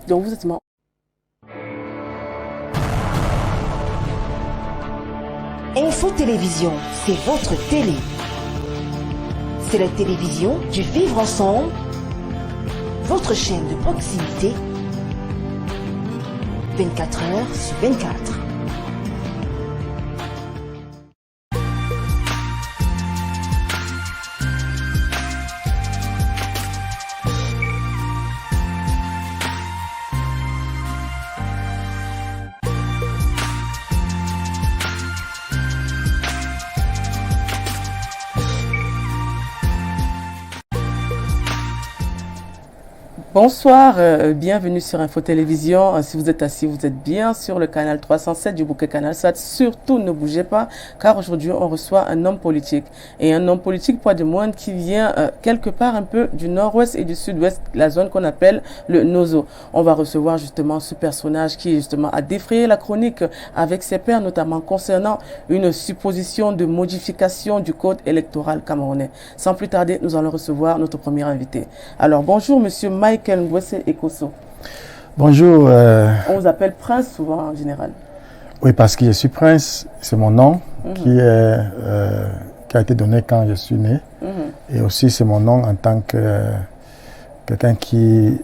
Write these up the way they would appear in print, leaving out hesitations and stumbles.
Donc vous êtes Info Télévision, c'est votre télé. C'est la télévision du vivre ensemble, votre chaîne de proximité, 24 heures sur 24. Bonsoir, bienvenue sur Info Télévision. Si vous êtes assis, vous êtes bien sur le canal 307 du bouquet Canal Sat. Surtout ne bougez pas, car aujourd'hui on reçoit un homme politique. Et un homme politique, pas de moindre, qui vient quelque part un peu du nord-ouest et du sud-ouest, la zone qu'on appelle le Nozo. On va recevoir justement ce personnage qui justement a défrayé la chronique avec ses pairs, notamment concernant une supposition de modification du code électoral camerounais. Sans plus tarder, nous allons recevoir notre premier invité. Alors bonjour monsieur Michael Ngwese Ekosso. Bonjour. On vous appelle Prince souvent en général. Oui, parce que je suis Prince, c'est mon nom qui a été donné quand je suis né. Et aussi c'est mon nom en tant que quelqu'un qui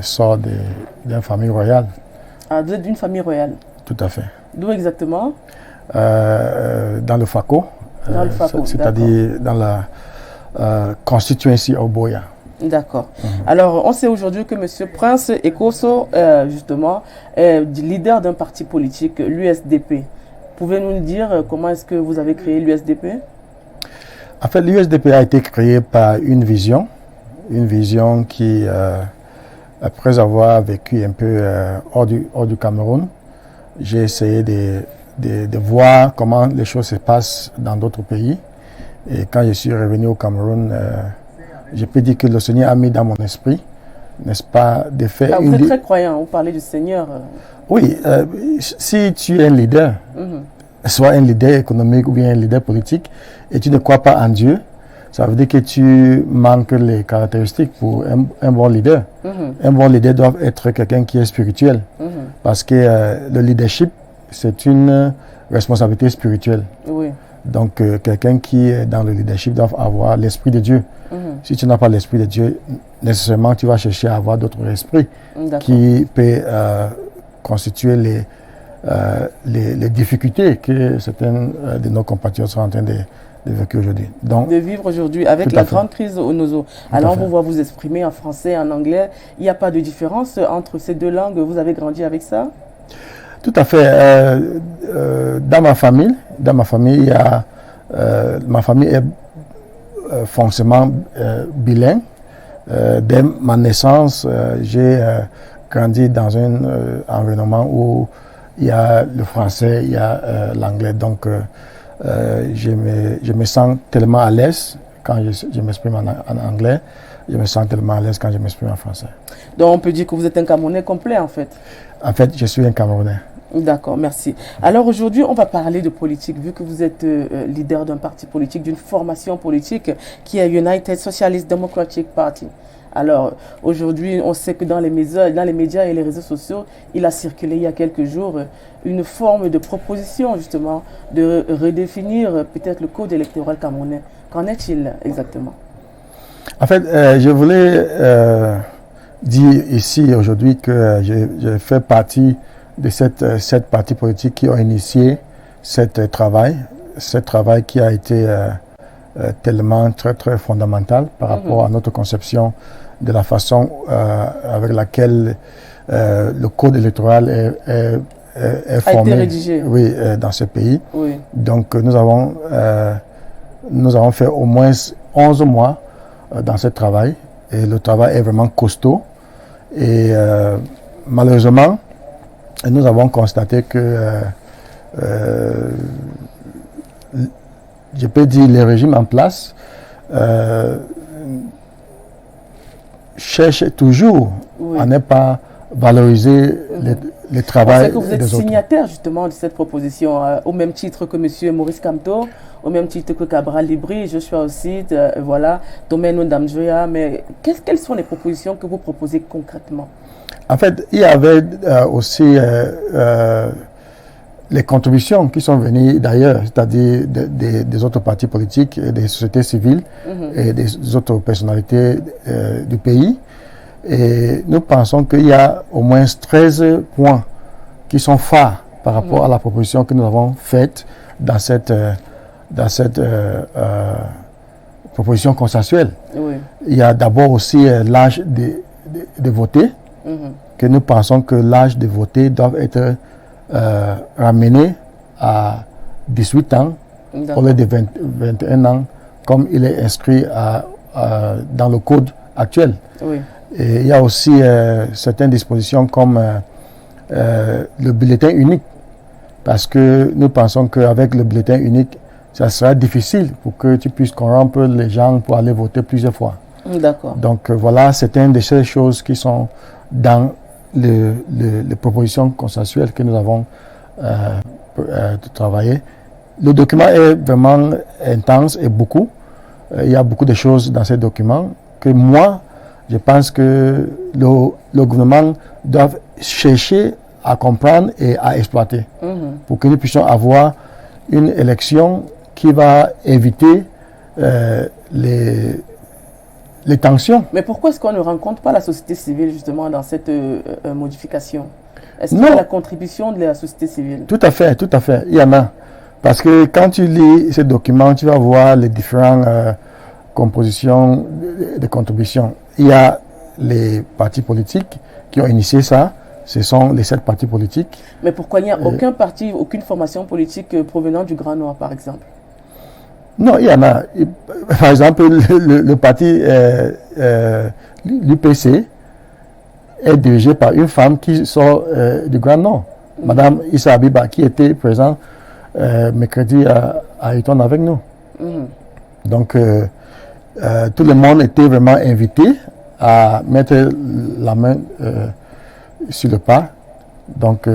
sort d'une famille royale. Ah, vous êtes d'une famille royale? Tout à fait. D'où exactement? Dans le Fako. Dans le Fako, c'est-à-dire dans la constituency Oboya. D'accord. Alors, on sait aujourd'hui que M. Prince Ekosso, justement, est leader d'un parti politique, l'USDP. Pouvez-vous nous dire comment est-ce que vous avez créé l'USDP? En fait, l'USDP a été créé par une vision qui, après avoir vécu un peu hors du Cameroun, j'ai essayé de voir comment les choses se passent dans d'autres pays. Et quand je suis revenu au Cameroun, je peux dire que le Seigneur a mis dans mon esprit, n'est-ce pas, de faire vous êtes très croyant, vous parlez du Seigneur. Oui, si tu es un leader, soit un leader économique ou bien un leader politique, et tu ne crois pas en Dieu, ça veut dire que tu manques les caractéristiques pour un bon leader. Un bon leader doit être quelqu'un qui est spirituel, parce que le leadership, c'est une responsabilité spirituelle. Oui. Donc, quelqu'un qui est dans le leadership doit avoir l'esprit de Dieu. Si tu n'as pas l'esprit de Dieu, nécessairement, tu vas chercher à avoir d'autres esprits qui peuvent constituer les difficultés que certains de nos compatriotes sont en train de vivre aujourd'hui. De vivre aujourd'hui avec la grande crise au Nozo. Alors, on vous voit vous exprimer en français, en anglais. Il n'y a pas de différence entre ces deux langues. Vous avez grandi avec ça? Tout à fait. Dans ma famille, il y a, ma famille est foncièrement bilingue. Dès ma naissance, j'ai grandi dans un environnement où il y a le français, il y a l'anglais. Donc, je me sens tellement à l'aise quand je m'exprime en anglais. Je me sens tellement à l'aise quand je m'exprime en français. Donc, on peut dire que vous êtes un Camerounais complet, en fait. En fait, je suis un Camerounais. D'accord, merci. Alors aujourd'hui, on va parler de politique, vu que vous êtes leader d'un parti politique, d'une formation politique qui est United Socialist Democratic Party. Alors aujourd'hui, on sait que dans les médias et les réseaux sociaux, il a circulé il y a quelques jours une forme de proposition justement de redéfinir peut-être le code électoral camerounais. Qu'en est-il exactement? En fait, je voulais dire ici aujourd'hui que je fais partie de cette partie politique qui ont initié ce travail qui a été tellement très très fondamental par rapport à notre conception de la façon avec laquelle le code électoral est formé, été rédigé. Oui, dans ce pays. Oui. Donc nous avons fait au moins 11 mois dans ce travail et le travail est vraiment costaud et malheureusement nous avons constaté que je peux dire les régimes en place cherchent toujours à ne pas valoriser le travail des autres. Vous êtes signataire justement de cette proposition, au même titre que M. Maurice Kamto, au même titre que Cabral Libri, Joshua aussi, voilà, Domaine Ndamjoya. Mais quelles sont les propositions que vous proposez concrètement? En fait, il y avait aussi les contributions qui sont venues d'ailleurs, c'est-à-dire des autres partis politiques, des sociétés civiles et des autres personnalités du pays. Et nous pensons qu'il y a au moins 13 points qui sont phares par rapport à la proposition que nous avons faite dans cette proposition consensuelle. Oui. Il y a d'abord aussi l'âge de voter, que nous pensons que l'âge de voter doit être ramené à 18 ans au lieu de 21 ans, comme il est inscrit dans le code actuel. Oui. Et il y a aussi certaines dispositions comme le bulletin unique, parce que nous pensons qu'avec le bulletin unique, ça sera difficile pour que tu puisses corrompre les gens pour aller voter plusieurs fois. D'accord. Donc voilà, c'est une de ces choses qui sont dans les propositions consensuelles que nous avons travaillées. Le document est vraiment intense et beaucoup. Il y a beaucoup de choses dans ce document que moi, je pense que le gouvernement doit chercher à comprendre et à exploiter pour que nous puissions avoir une élection qui va éviter les tensions. Mais pourquoi est-ce qu'on ne rencontre pas la société civile justement dans cette modification? Est-ce qu'il y a la contribution de la société civile? Tout à fait, il y en a. Parce que quand tu lis ces documents, tu vas voir les différentes compositions de contributions. Il y a les partis politiques qui ont initié ça. Ce sont les 7 partis politiques. Mais pourquoi il n'y a aucun parti, aucune formation politique provenant du Grand Nord, par exemple? Non, il y en a. Par exemple, le parti l'UPC est dirigé par une femme qui sort du Grand Nord, Madame Issa Habiba, qui était présente mercredi à Eton avec nous. Donc, tout le monde était vraiment invité à mettre la main sur le pas. Donc,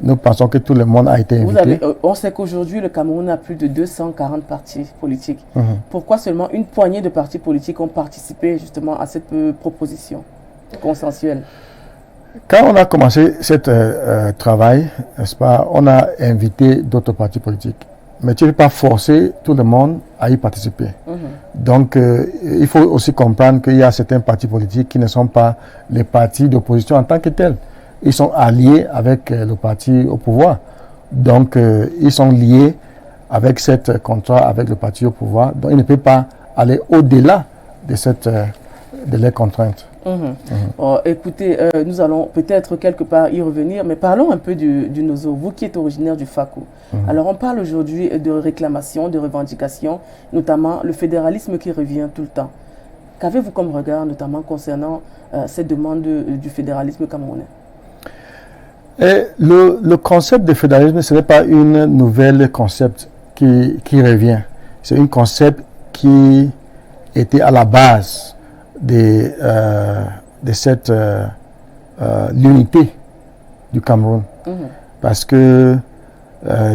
nous pensons que tout le monde a été invité. On sait qu'aujourd'hui, le Cameroun a plus de 240 partis politiques. Pourquoi seulement une poignée de partis politiques ont participé justement à cette proposition consensuelle? Quand on a commencé ce travail, n'est-ce pas, on a invité d'autres partis politiques. Mais tu ne peux pas forcer tout le monde à y participer. Donc, il faut aussi comprendre qu'il y a certains partis politiques qui ne sont pas les partis d'opposition en tant que tels. Ils sont alliés avec le parti au pouvoir. Donc, ils sont liés avec ce contrat avec le parti au pouvoir. Donc, ils ne peuvent pas aller au-delà de leurs contraintes. Écoutez, nous allons peut-être quelque part y revenir, mais parlons un peu du Nozo, vous qui êtes originaire du Fako. Alors, on parle aujourd'hui de réclamations, de revendications, notamment le fédéralisme qui revient tout le temps. Qu'avez-vous comme regard, notamment concernant cette demande du fédéralisme camerounais? Et le concept de fédéralisme, ce n'est pas une nouvelle concept qui revient. C'est un concept qui était à la base de cette l'unité du Cameroun. Parce que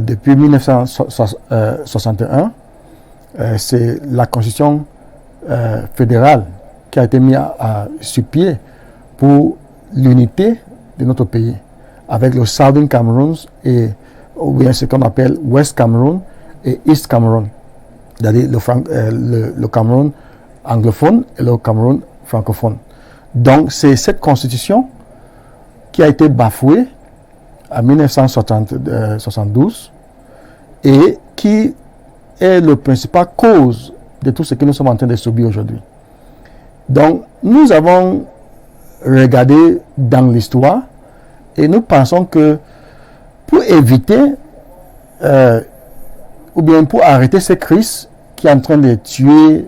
depuis 1961, c'est la constitution fédérale qui a été mise sur pied pour l'unité de notre pays, avec le Southern Cameroun ou bien ce qu'on appelle West Cameroun et East Cameroun, c'est-à-dire le Cameroun anglophone et le Cameroun francophone. Donc c'est cette constitution qui a été bafouée en 1972 et qui est la principale cause de tout ce que nous sommes en train de subir aujourd'hui. Donc nous avons regardé dans l'histoire et nous pensons que pour éviter ou bien pour arrêter cette crise qui est en train de tuer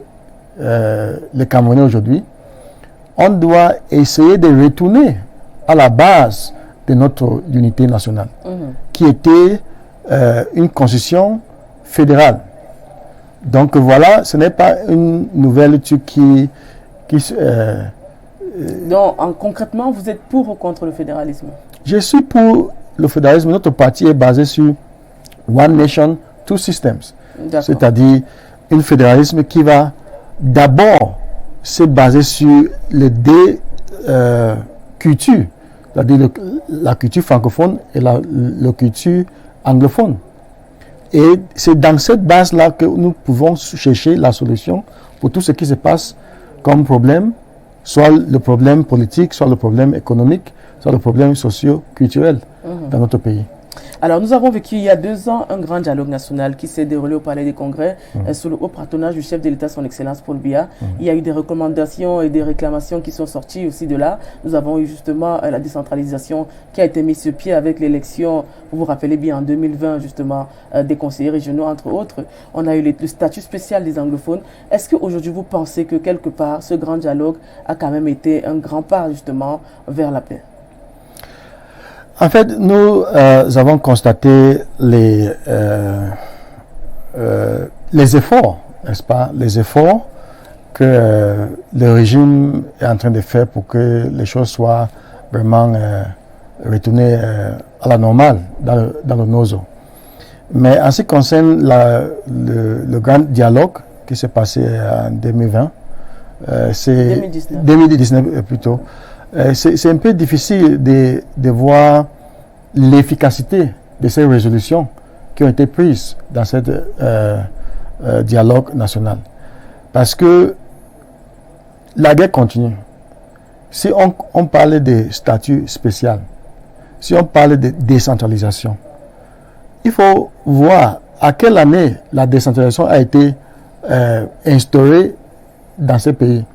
les Camerounais aujourd'hui, on doit essayer de retourner à la base de notre unité nationale, qui était une constitution fédérale. Donc voilà, ce n'est pas une nouvelle qui donc, concrètement, vous êtes pour ou contre le fédéralisme? Je suis pour le fédéralisme. Notre parti est basé sur One Nation, Two Systems. C'est-à-dire un fédéralisme qui va d'abord se baser sur les cultures, c'est-à-dire la culture francophone et la culture anglophone. Et c'est dans cette base-là que nous pouvons chercher la solution pour tout ce qui se passe comme problème, soit le problème politique, soit le problème économique, soit le problème socio-culturel dans notre pays. Alors, nous avons vécu il y a 2 ans un grand dialogue national qui s'est déroulé au Palais des Congrès sous le haut patronage du chef de l'État, son Excellence Paul Biya. Il y a eu des recommandations et des réclamations qui sont sorties aussi de là. Nous avons eu justement la décentralisation qui a été mise sur pied avec l'élection, vous vous rappelez bien, en 2020, justement, des conseillers régionaux, entre autres. On a eu le statut spécial des anglophones. Est-ce qu'aujourd'hui, vous pensez que quelque part, ce grand dialogue a quand même été un grand pas, justement, vers la paix? En fait, nous avons constaté les efforts, n'est-ce pas, les efforts que le régime est en train de faire pour que les choses soient vraiment retournées à la normale dans le NOZO. Mais en ce qui concerne le grand dialogue qui s'est passé en 2020, c'est 2019 plutôt. C'est un peu difficile de voir l'efficacité de ces résolutions qui ont été prises dans ce dialogue national. Parce que la guerre continue. Si on parlait de statut spécial, si on parlait de décentralisation, il faut voir à quelle année la décentralisation a été instaurée dans ce pays.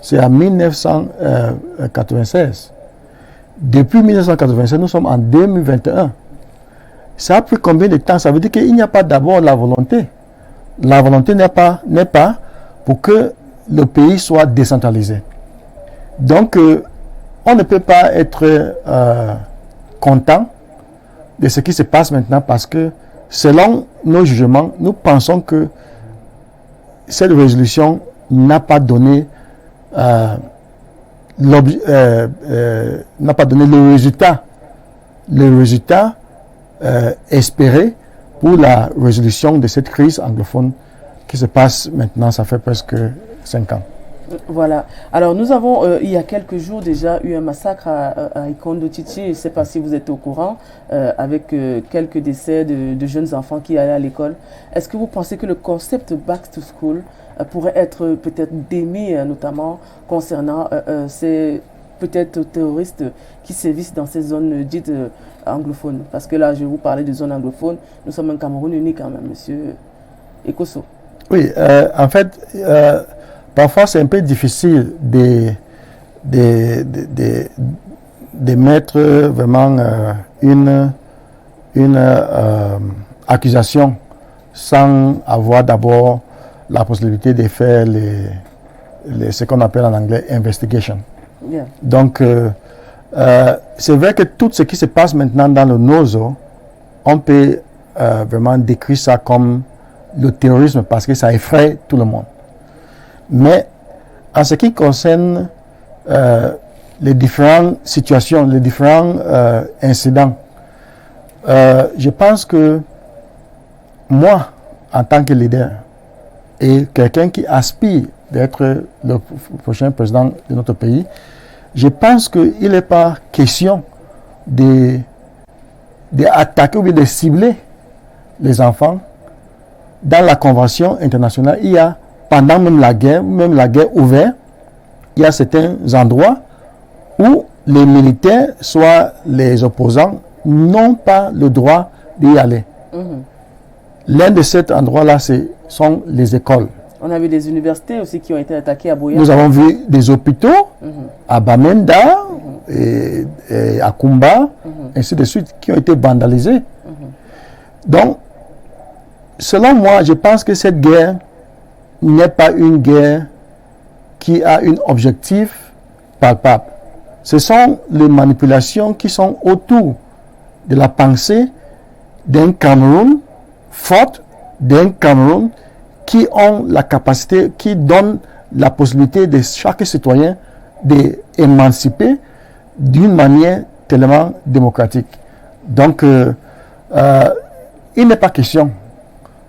C'est en 1996. Depuis 1996, nous sommes en 2021. Ça a pris combien de temps? Ça veut dire qu'il n'y a pas d'abord la volonté. La volonté n'est pas pour que le pays soit décentralisé. Donc, on ne peut pas être content de ce qui se passe maintenant parce que, selon nos jugements, nous pensons que cette résolution n'a pas donné n'a pas donné le résultat espéré pour la résolution de cette crise anglophone qui se passe maintenant, ça fait presque 5 ans. Voilà. Alors, nous avons, il y a quelques jours déjà, eu un massacre à Ikondo Titi. Je ne sais pas si vous êtes au courant, avec quelques décès de jeunes enfants qui allaient à l'école. Est-ce que vous pensez que le concept Back to School pourrait être peut-être démis, notamment concernant ces peut-être terroristes qui sévissent dans ces zones dites anglophones? Parce que là, je vais vous parler de zones anglophones. Nous sommes un Cameroun uni quand même, monsieur Ekosso. Oui, en fait, parfois c'est un peu difficile de mettre vraiment une accusation sans avoir d'abord la possibilité de faire ce qu'on appelle en anglais investigation. Yeah. Donc, c'est vrai que tout ce qui se passe maintenant dans le NOZO, on peut vraiment décrire ça comme le terrorisme parce que ça effraie tout le monde. Mais en ce qui concerne les différentes situations, les différents incidents, je pense que moi, en tant que leader, et quelqu'un qui aspire d'être le prochain président de notre pays, je pense qu'il n'est pas question d'attaquer ou bien de cibler les enfants. Dans la Convention internationale, il y a, pendant même la guerre ouverte, il y a certains endroits où les militaires, soit les opposants, n'ont pas le droit d'y aller. L'un de ces endroits-là, sont les écoles. On a vu des universités aussi qui ont été attaquées à Boya. Nous avons vu des hôpitaux à Bamenda et à Kumba, ainsi de suite, qui ont été vandalisés. Donc, selon moi, je pense que cette guerre n'est pas une guerre qui a un objectif palpable. Ce sont les manipulations qui sont autour de la pensée d'un Cameroun fort, d'un Cameroun qui ont la capacité, qui donne la possibilité de chaque citoyen d'émanciper d'une manière tellement démocratique. Donc, il n'est pas question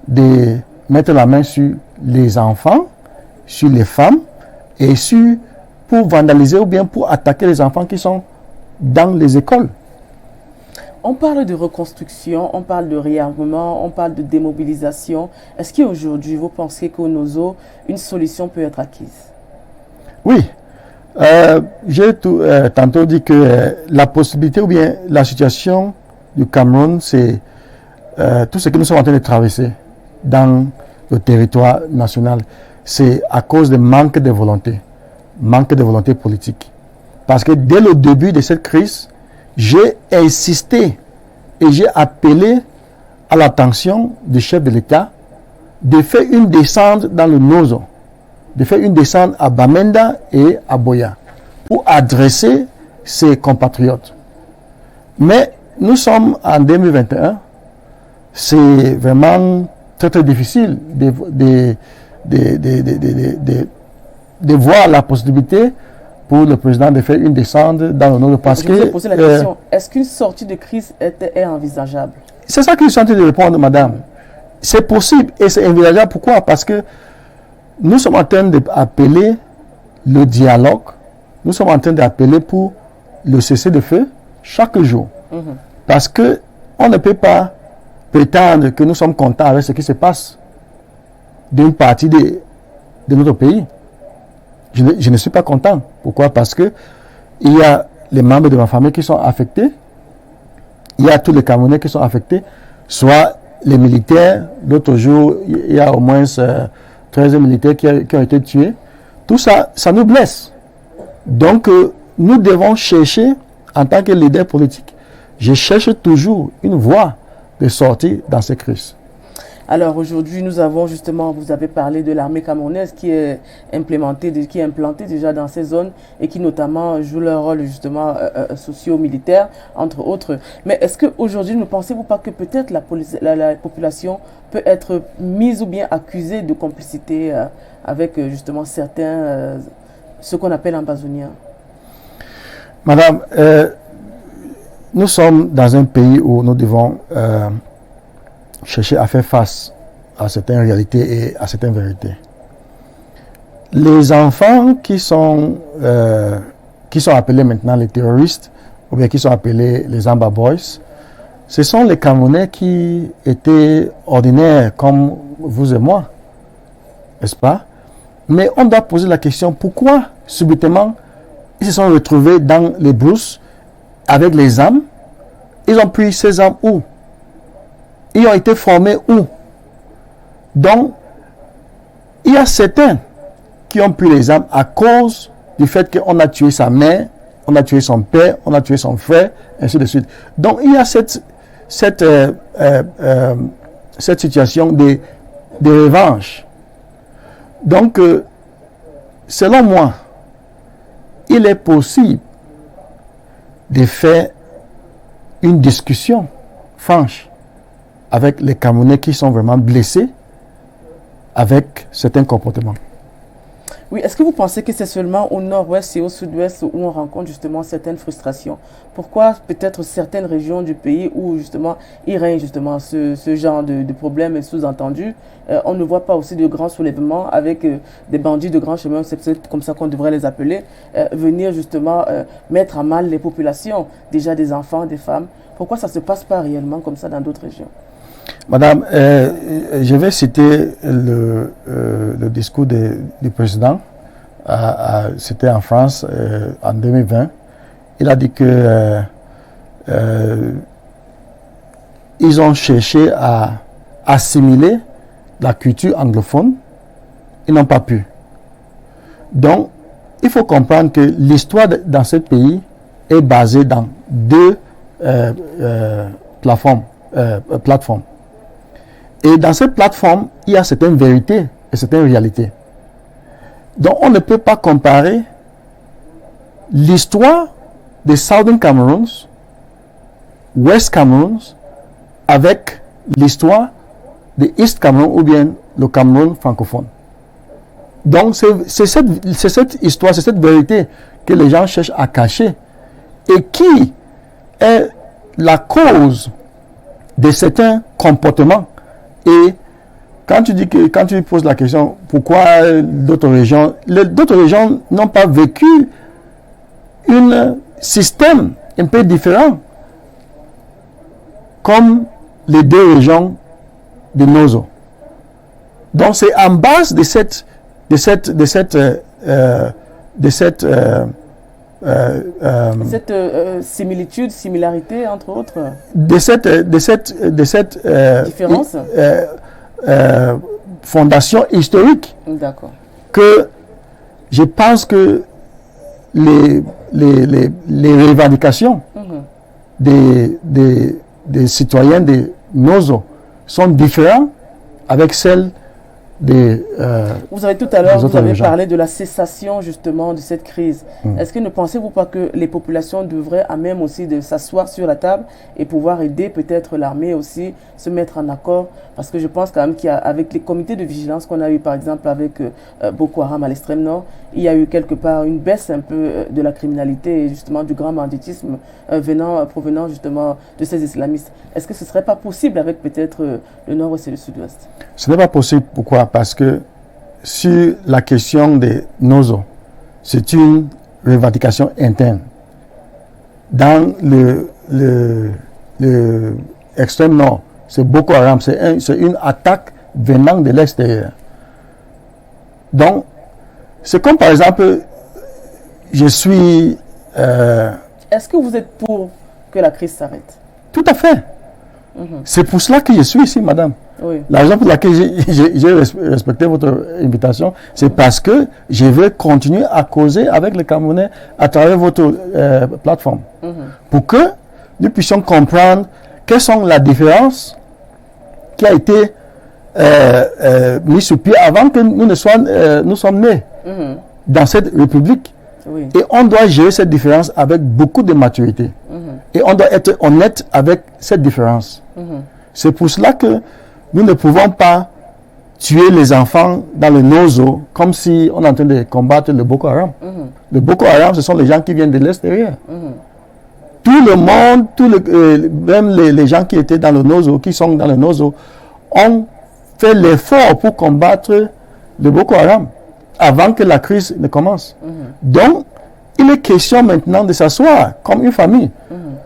de mettre la main sur les enfants, sur les femmes, et pour vandaliser ou bien pour attaquer les enfants qui sont dans les écoles. On parle de reconstruction, on parle de réarmement, on parle de démobilisation. Est-ce qu'aujourd'hui, vous pensez qu'au NOZO, une solution peut être acquise? Oui. J'ai tantôt dit que la possibilité ou bien la situation du Cameroun, c'est tout ce que nous sommes en train de traverser dans le territoire national. C'est à cause de manque de volonté politique. Parce que dès le début de cette crise, j'ai insisté et j'ai appelé à l'attention du chef de l'État de faire une descente dans le Nozo, de faire une descente à Bamenda et à Boya pour adresser ses compatriotes. Mais nous sommes en 2021, c'est vraiment très très difficile de voir la possibilité pour le président de faire une descente dans le Nord. Parce je vous ai posé la question, est-ce qu'une sortie de crise est envisageable? C'est ça que je suis en train de répondre, madame. C'est possible et c'est envisageable. Pourquoi? Parce que nous sommes en train d'appeler le dialogue, nous sommes en train d'appeler pour le cessez-le-feu chaque jour. Parce que on ne peut pas prétendre que nous sommes contents avec ce qui se passe d'une partie de notre pays. Je ne suis pas content. Pourquoi? Parce que il y a les membres de ma famille qui sont affectés, il y a tous les Camerounais qui sont affectés, soit les militaires. L'autre jour, il y a au moins 13 militaires qui ont été tués. Tout ça, ça nous blesse. Donc, nous devons chercher, en tant que leader politique, je cherche toujours une voie de sortie dans ces crises. Alors aujourd'hui, nous avons justement, vous avez parlé de l'armée camerounaise qui est implantée déjà dans ces zones et qui notamment joue leur rôle justement socio-militaire, entre autres. Mais est-ce qu'aujourd'hui, ne pensez-vous pas que peut-être la population peut être mise ou bien accusée de complicité avec justement certains, ce qu'on appelle ambazoniens? Madame, nous sommes dans un pays où nous devons chercher à faire face à certaines réalités et à certaines vérités. Les enfants qui sont appelés maintenant les terroristes, ou bien qui sont appelés les Amba Boys, ce sont les Camerounais qui étaient ordinaires comme vous et moi, n'est-ce pas? Mais on doit poser la question, pourquoi subitement ils se sont retrouvés dans les brousses avec les armes? Ils ont pris ces armes où? Ils ont été formés où? Donc, il y a certains qui ont pris les armes à cause du fait qu'on a tué sa mère, on a tué son père, on a tué son frère, ainsi de suite. Donc, il y a cette situation de revanche. Donc, selon moi, il est possible de faire une discussion franche avec les Camerounais qui sont vraiment blessés avec certains comportements. Oui, est-ce que vous pensez que c'est seulement au nord-ouest et au sud-ouest où on rencontre justement certaines frustrations? Pourquoi peut-être certaines régions du pays où justement il règne justement ce genre de problème sous-entendu, on ne voit pas aussi de grands soulèvements avec des bandits de grands chemins, c'est peut-être comme ça qu'on devrait les appeler, venir justement mettre à mal les populations, déjà des enfants, des femmes? Pourquoi ça ne se passe pas réellement comme ça dans d'autres régions? Madame, je vais citer le discours du président. C'était en France en 2020. Il a dit que ils ont cherché à assimiler la culture anglophone. Ils n'ont pas pu. Donc, il faut comprendre que l'histoire dans ce pays est basée dans deux plateformes. Et dans cette plateforme, il y a certaines vérités et certaines réalités. Donc, on ne peut pas comparer l'histoire des Southern Cameroons, West Cameroons, avec l'histoire de East Cameroon ou bien le Cameroun francophone. Donc, c'est cette histoire, c'est cette vérité que les gens cherchent à cacher et qui est la cause de certains comportements. Et quand tu poses la question, pourquoi d'autres régions n'ont pas vécu un système un peu différents, comme les deux régions de Nozo. Donc c'est en base de cette similitude, similarité entre autres. de cette Différence. fondation historique D'accord. que je pense que les revendications des citoyens de Nozo sont différentes avec celles des Vous avez tout à l'heure, autres vous avez régions. parlé de la cessation justement de cette crise. Est-ce que ne pensez-vous pas que les populations devraient à même aussi de s'asseoir sur la table et pouvoir aider peut-être l'armée aussi, se mettre en accord? Parce que je pense quand même qu'avec les comités de vigilance qu'on a eu par exemple avec Boko Haram à l'extrême nord, il y a eu quelque part une baisse un peu de la criminalité et justement du grand banditisme provenant justement de ces islamistes. Est-ce que ce ne serait pas possible avec peut-être le nord-ouest et le sud-ouest? Ce n'est pas possible. Pourquoi? Parce que sur la question des Nozo, c'est une revendication interne. Dans le extrême nord, c'est Boko Haram, c'est une attaque venant de l'extérieur. Donc, c'est comme par exemple, je suis... Est-ce que vous êtes pour que la crise s'arrête? Tout à fait. C'est pour cela que je suis ici, madame. Oui. La raison pour laquelle j'ai respecté votre invitation, c'est parce que je veux continuer à causer avec les Camerounais à travers votre plateforme. Pour que nous puissions comprendre quelles sont les différences qui a été mises sur pied avant que nous sommes nés dans cette république. Oui. Et on doit gérer cette différence avec beaucoup de maturité. Et on doit être honnête avec cette différence. C'est pour cela que nous ne pouvons pas tuer les enfants dans le Nozo comme si on est en train de combattre le Boko Haram. Le Boko Haram, ce sont les gens qui viennent de l'extérieur. Tout le monde, même les gens qui étaient dans le Nozo, qui sont dans le Nozo, ont fait l'effort pour combattre le Boko Haram avant que la crise ne commence. Donc, il est question maintenant de s'asseoir comme une famille.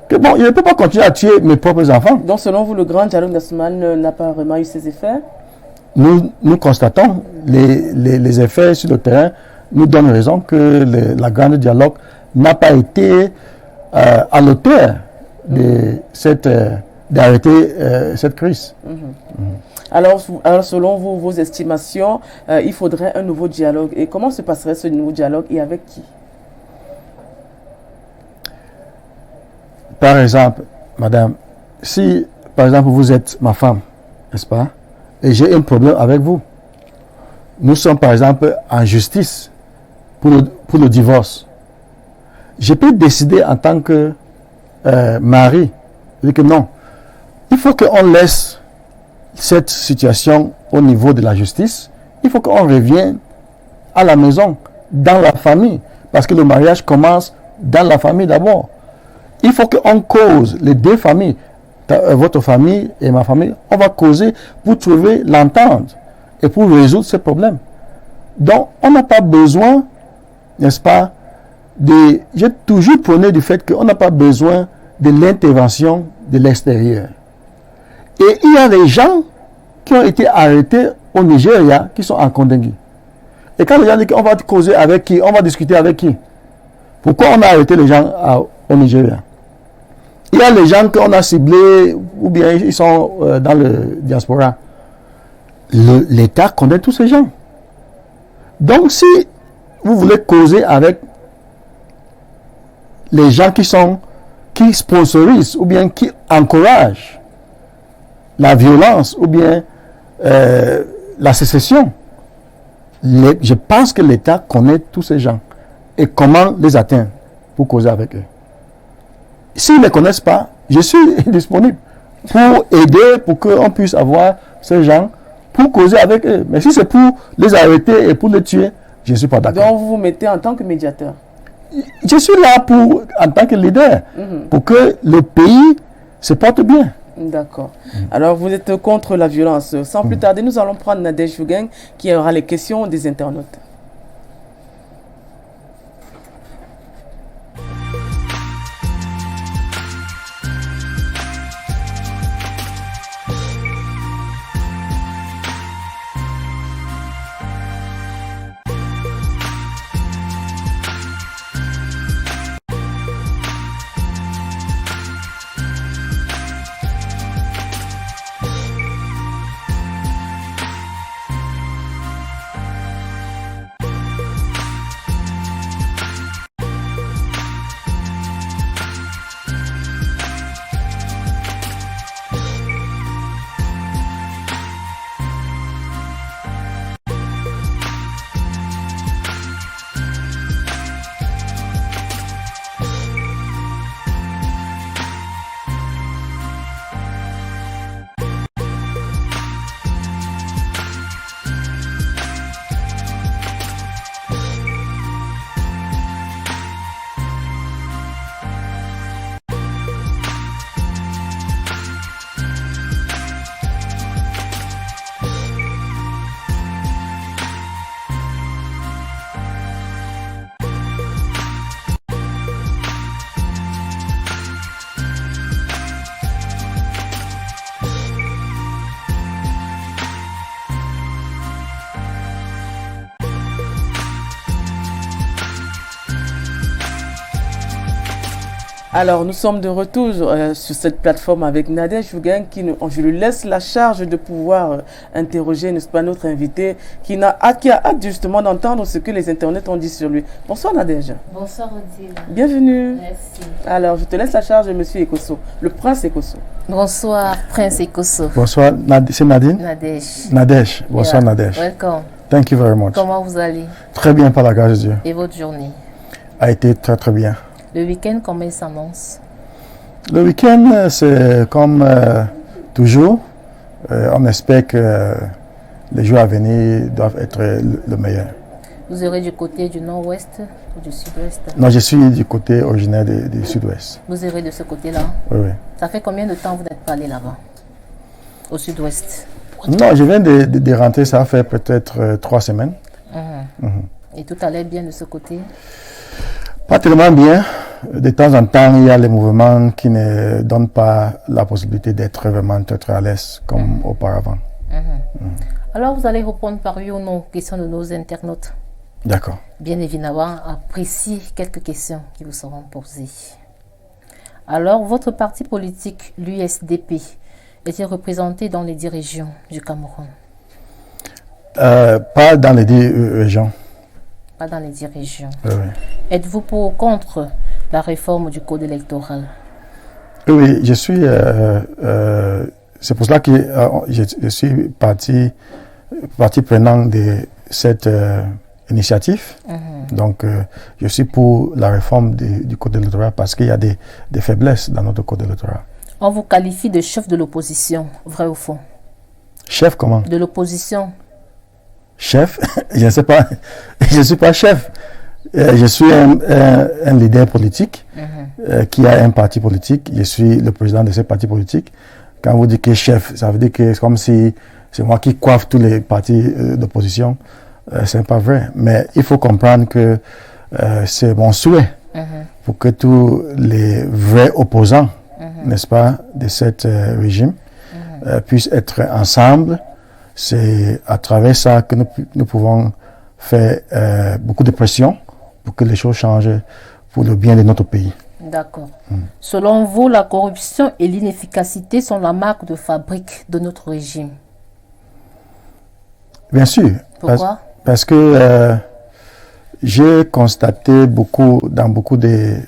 Que bon, je ne peux pas continuer à tuer mes propres enfants. Donc, selon vous, le grand dialogue national n'a pas vraiment eu ses effets? Nous constatons les effets sur le terrain, nous donnent raison que la grande dialogue n'a pas été à l'auteur d'arrêter cette crise. Alors, selon vous, vos estimations, il faudrait un nouveau dialogue. Et comment se passerait ce nouveau dialogue et avec qui? Par exemple, madame, si par exemple vous êtes ma femme, n'est-ce pas, et j'ai un problème avec vous, nous sommes par exemple en justice pour le divorce. Je peux décider en tant que mari, dire que non, il faut qu'on laisse cette situation au niveau de la justice, il faut qu'on revienne à la maison, dans la famille, parce que le mariage commence dans la famille d'abord. Il faut qu'on cause, les deux familles, votre famille et ma famille, on va causer pour trouver l'entente et pour résoudre ce problème. Donc, on n'a pas besoin, n'est-ce pas, j'ai toujours prôné du fait qu'on n'a pas besoin de l'intervention de l'extérieur. Et il y a des gens qui ont été arrêtés au Nigeria qui sont en Kondengui. Et quand les gens disent qu'on va causer avec qui, on va discuter avec qui? Pourquoi on a arrêté les gens au Nigeria? Il y a les gens qu'on a ciblés ou bien ils sont dans le diaspora. L'État connaît tous ces gens. Donc si vous voulez causer avec les gens qui sponsorisent ou bien qui encouragent la violence ou bien la sécession, je pense que l'État connaît tous ces gens et comment les atteindre pour causer avec eux. S'ils ne les connaissent pas, je suis disponible pour aider, pour qu'on puisse avoir ces gens, pour causer avec eux. Mais si c'est pour les arrêter et pour les tuer, je ne suis pas d'accord. Donc vous vous mettez en tant que médiateur? Je suis là en tant que leader, pour que le pays se porte bien. D'accord. Alors vous êtes contre la violence. Sans plus tarder, nous allons prendre Nadège Jougen qui aura les questions des internautes. Alors, nous sommes de retour sur cette plateforme avec Nadège Ougen je lui laisse la charge de pouvoir interroger, n'est-ce pas, notre invité qui a hâte justement d'entendre ce que les internautes ont dit sur lui. Bonsoir Nadège. Bonsoir Odile. Bienvenue. Merci. Alors, je te laisse la charge de Monsieur Ekosso, le prince Ekosso. Bonsoir Prince Ekosso. Bonsoir, c'est Nadine? Nadège. Nadège. Bonsoir Nadège. Welcome. Thank you very much. Comment vous allez? Très bien par la grâce de Dieu. Et votre journée? A été très très bien. Le week-end, comment il s'annonce? Le week-end, c'est comme toujours. On espère que les jours à venir doivent être le meilleur. Vous serez du côté du nord-ouest ou du sud-ouest? Non, je suis du côté originaire du sud-ouest. Vous serez de ce côté-là? Oui, oui. Ça fait combien de temps vous n'êtes pas allé là-bas? Au sud-ouest? Non, je viens de rentrer, ça fait peut-être 3 semaines. Et tout allait bien de ce côté? Pas tellement bien. De temps en temps, il y a les mouvements qui ne donnent pas la possibilité d'être vraiment très à l'aise comme auparavant. Alors, vous allez répondre par oui ou non aux questions de nos internautes. D'accord. Bien évidemment, appréciez quelques questions qui vous seront posées. Alors, votre parti politique, l'USDP, est-il représenté dans les 10 régions du Cameroun? Pas dans les 10 régions. Pas dans les 10 régions. Oui, oui. Êtes-vous pour ou contre la réforme du code électoral? Oui, je suis. C'est pour cela que je suis partie prenante de cette initiative. Donc, je suis pour la réforme du code électoral parce qu'il y a des faiblesses dans notre code électoral. On vous qualifie de chef de l'opposition, vrai ou faux? Chef comment? De l'opposition. Chef? Je ne sais pas. Je ne suis pas chef. Je suis un leader politique qui a un parti politique. Je suis le président de ce parti politique. Quand vous dites que chef, ça veut dire que c'est comme si c'est moi qui coiffe tous les partis d'opposition. Ce n'est pas vrai. Mais il faut comprendre que c'est mon souhait pour que tous les vrais opposants, n'est-ce pas, de cet régime puissent être ensemble. C'est à travers ça que nous pouvons faire beaucoup de pression pour que les choses changent pour le bien de notre pays. D'accord. Selon vous, la corruption et l'inefficacité sont la marque de fabrique de notre régime. Bien sûr. Pourquoi? Parce que j'ai constaté dans beaucoup des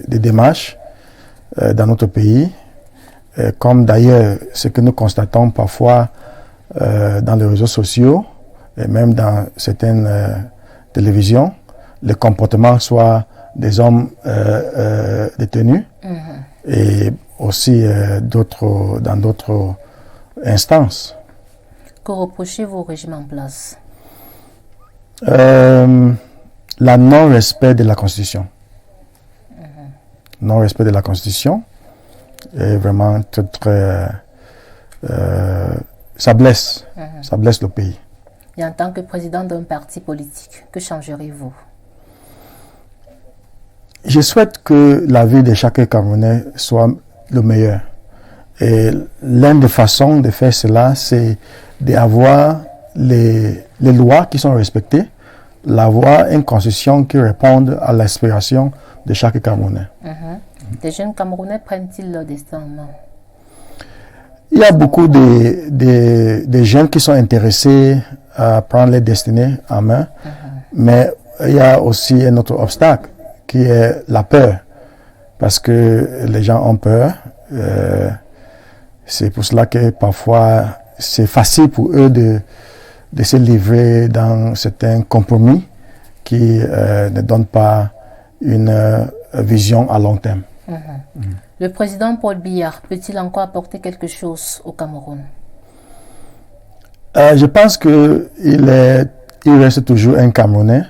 démarches dans notre pays, comme d'ailleurs ce que nous constatons parfois dans les réseaux sociaux et même dans certaines télévisions, le comportement soit des hommes détenus et aussi dans d'autres instances. Que reprochez-vous au régime en place? La non-respect de la Constitution. Non-respect de la Constitution est vraiment très ça blesse le pays. Et en tant que président d'un parti politique, que changerez-vous? Je souhaite que la vie de chaque Camerounais soit le meilleur. Et l'une des façons de faire cela, c'est d'avoir les lois qui sont respectées, d'avoir une constitution qui réponde à l'aspiration de chaque Camerounais. Les jeunes Camerounais prennent-ils leur destin en main? Il y a beaucoup de jeunes qui sont intéressés à prendre leur destinée en main, mais il y a aussi un autre obstacle qui est la peur, parce que les gens ont peur. C'est pour cela que parfois c'est facile pour eux de se livrer dans certains compromis qui ne donnent pas une vision à long terme. Le président Paul Biya peut-il encore apporter quelque chose au Cameroun? Je pense qu'il reste toujours un Camerounais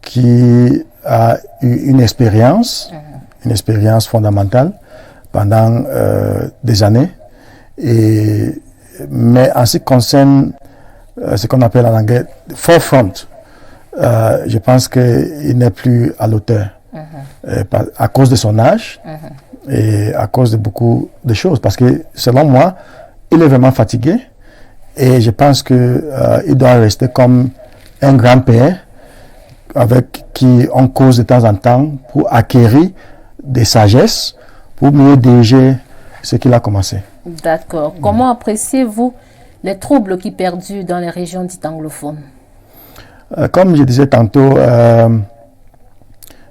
qui a eu une expérience fondamentale pendant des années. Mais en ce qui concerne ce qu'on appelle en anglais forefront, je pense qu'il n'est plus à l'auteur à cause de son âge et à cause de beaucoup de choses. Parce que selon moi, il est vraiment fatigué et je pense qu'il doit rester comme un grand-père avec qui on cause de temps en temps pour acquérir des sagesses, pour mieux diriger ce qu'il a commencé. D'accord. Comment appréciez-vous les troubles qui perdurent dans les régions dites anglophones? Comme je disais tantôt,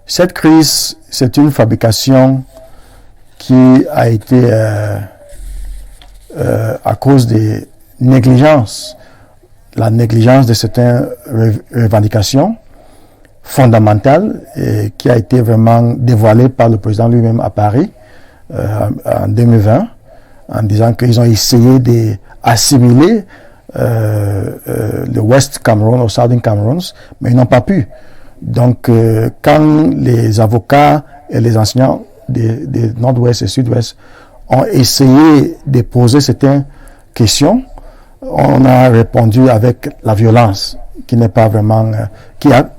cette crise, c'est une fabrication qui a été à cause des négligences, la négligence de certaines revendications fondamentales et qui a été vraiment dévoilée par le président lui-même à Paris en 2020, en disant qu'ils ont essayé d'assimiler le West Cameroun au Southern Cameroun, mais ils n'ont pas pu. Donc, quand les avocats et les enseignants des Nord-Ouest et Sud-Ouest ont essayé de poser certaines questions, on a répondu avec la violence qui n'est pas vraiment, qui a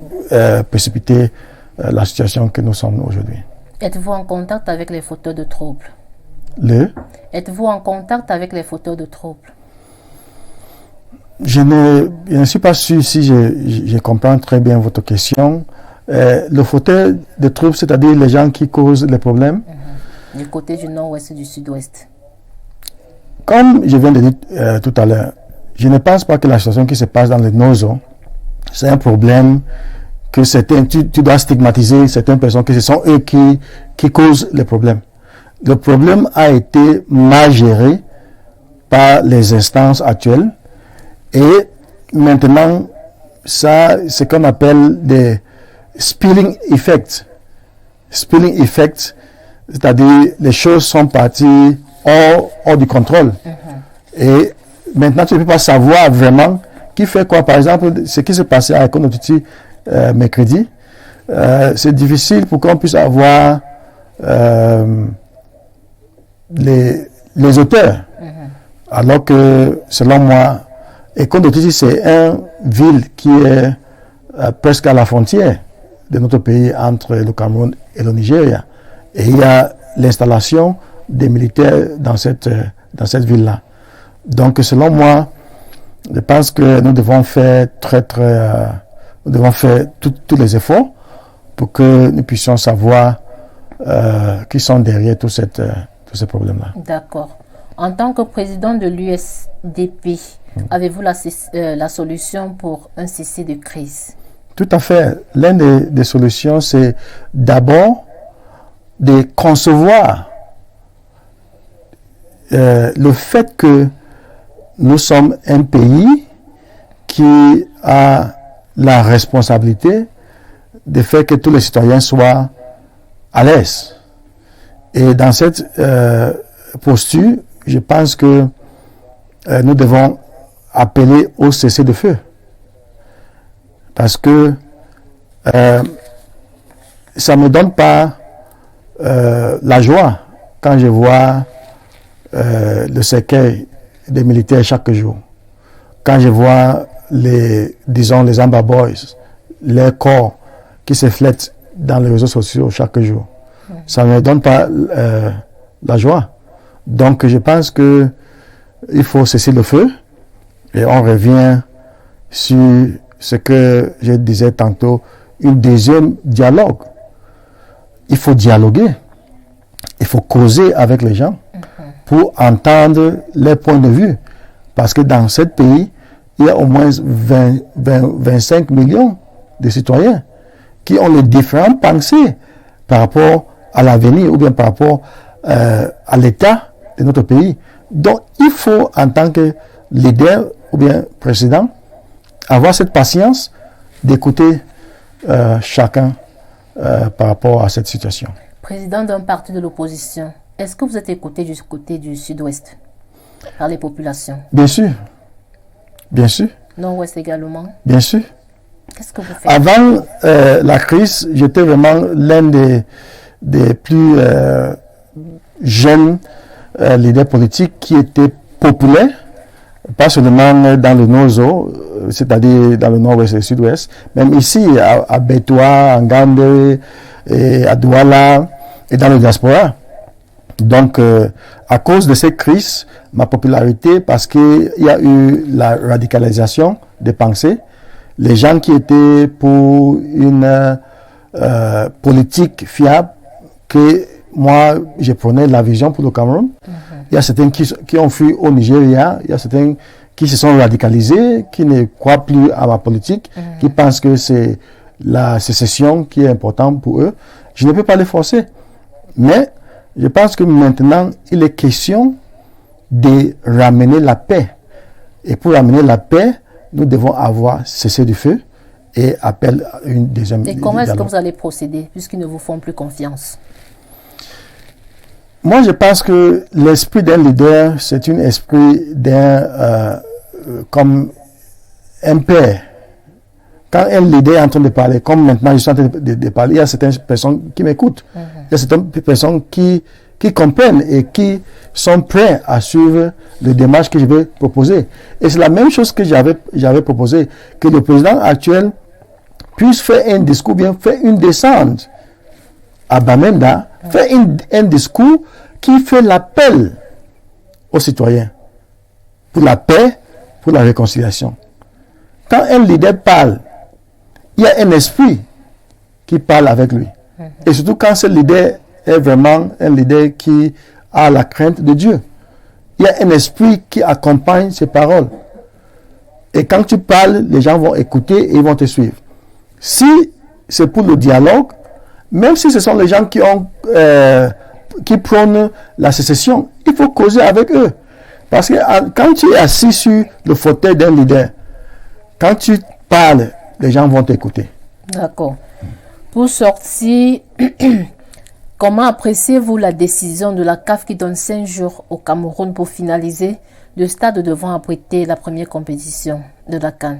précipité la situation que nous sommes aujourd'hui. Êtes-vous en contact avec les fauteurs de troubles? Êtes-vous en contact avec les fauteurs de troubles? Je ne suis pas sûr si je comprends très bien votre question. Le fauteur de troubles, c'est-à-dire les gens qui causent les problèmes. Du côté du nord-ouest et du sud-ouest. Comme je viens de dire tout à l'heure, je ne pense pas que la situation qui se passe dans les Nozo, c'est un problème que tu dois stigmatiser certaines personnes, que ce sont eux qui causent les problèmes. Le problème a été mal géré par les instances actuelles et maintenant, ça, c'est ce qu'on appelle des spilling effects. Spilling effects, c'est-à-dire les choses sont parties hors du contrôle. Et maintenant, tu ne peux pas savoir vraiment qui fait quoi. Par exemple, ce qui s'est passé à Ekonotiti mercredi, c'est difficile pour qu'on puisse avoir les auteurs. Alors que, selon moi, Ekonotiti, c'est une ville qui est presque à la frontière de notre pays entre le Cameroun et le Nigeria. Et il y a l'installation des militaires dans cette ville-là. Donc, selon moi, je pense que nous devons faire nous devons faire tous les efforts pour que nous puissions savoir qui sont derrière tous ces problèmes-là. D'accord. En tant que président de l'USDP, avez-vous la solution pour un cessez de crise? Tout à fait. L'une des solutions, c'est d'abord de concevoir le fait que nous sommes un pays qui a la responsabilité de faire que tous les citoyens soient à l'aise. Et dans cette posture, je pense que nous devons appeler au cessez-le-feu. Parce que ça ne me donne pas la joie quand je vois le cercueil des militaires chaque jour. Quand je vois les Amba Boys, leurs corps qui se flettent dans les réseaux sociaux chaque jour. Ça ne me donne pas la joie. Donc je pense que il faut cesser le feu et on revient sur ce que je disais tantôt, un deuxième dialogue. Il faut dialoguer, il faut causer avec les gens pour entendre les points de vue. Parce que dans ce pays, il y a au moins 25 millions de citoyens qui ont les différentes pensées par rapport à l'avenir ou bien par rapport à l'état de notre pays. Donc, il faut, en tant que leader ou bien président, avoir cette patience d'écouter chacun par rapport à cette situation. Président d'un parti de l'opposition, est-ce que vous êtes écouté du côté du sud-ouest par les populations? Bien sûr. Bien sûr. Nord-ouest également? Bien sûr. Qu'est-ce que vous faites? Avant la crise, j'étais vraiment l'un des plus jeunes leaders politiques qui étaient populaires, pas seulement dans le Nozo, c'est-à-dire dans le nord-ouest et le sud-ouest, même ici à Bétoua, en Gambé, et à Douala et dans le diaspora. Donc, à cause de cette crise, ma popularité, parce qu'il y a eu la radicalisation des pensées, les gens qui étaient pour une politique fiable, que moi, je prenais la vision pour le Cameroun. Il y a certains qui ont fui au Nigeria, il y a certains qui se sont radicalisés, qui ne croient plus à ma politique, qui pensent que c'est la sécession qui est importante pour eux. Je ne peux pas les forcer. Mais je pense que maintenant, il est question de ramener la paix. Et pour ramener la paix, nous devons avoir cessé du feu et appel à une deuxième. Et comment est-ce que vous allez procéder, puisqu'ils ne vous font plus confiance? Moi, je pense que l'esprit d'un leader, c'est un esprit d'un comme un père. Quand un leader est en train de parler, comme maintenant je suis en train de parler, il y a certaines personnes qui m'écoutent. Il y a certaines personnes qui comprennent et qui sont prêts à suivre les démarches que je vais proposer. Et c'est la même chose que j'avais proposé, que le président actuel puisse faire un discours, bien faire une descente à Bamenda, faire un discours qui fait l'appel aux citoyens pour la paix, pour la réconciliation. Quand un leader parle, il y a un esprit qui parle avec lui. Et surtout quand ce leader est vraiment un leader qui a la crainte de Dieu. Il y a un esprit qui accompagne ses paroles. Et quand tu parles, les gens vont écouter et ils vont te suivre. Si c'est pour le dialogue, même si ce sont les gens qui prônent la sécession, il faut causer avec eux. Parce que quand tu es assis sur le fauteuil d'un leader, quand tu parles, les gens vont t'écouter. D'accord. Pour sortir, comment appréciez-vous la décision de la CAF qui donne 5 jours au Cameroun pour finaliser le stade devant abriter la première compétition de la CAN?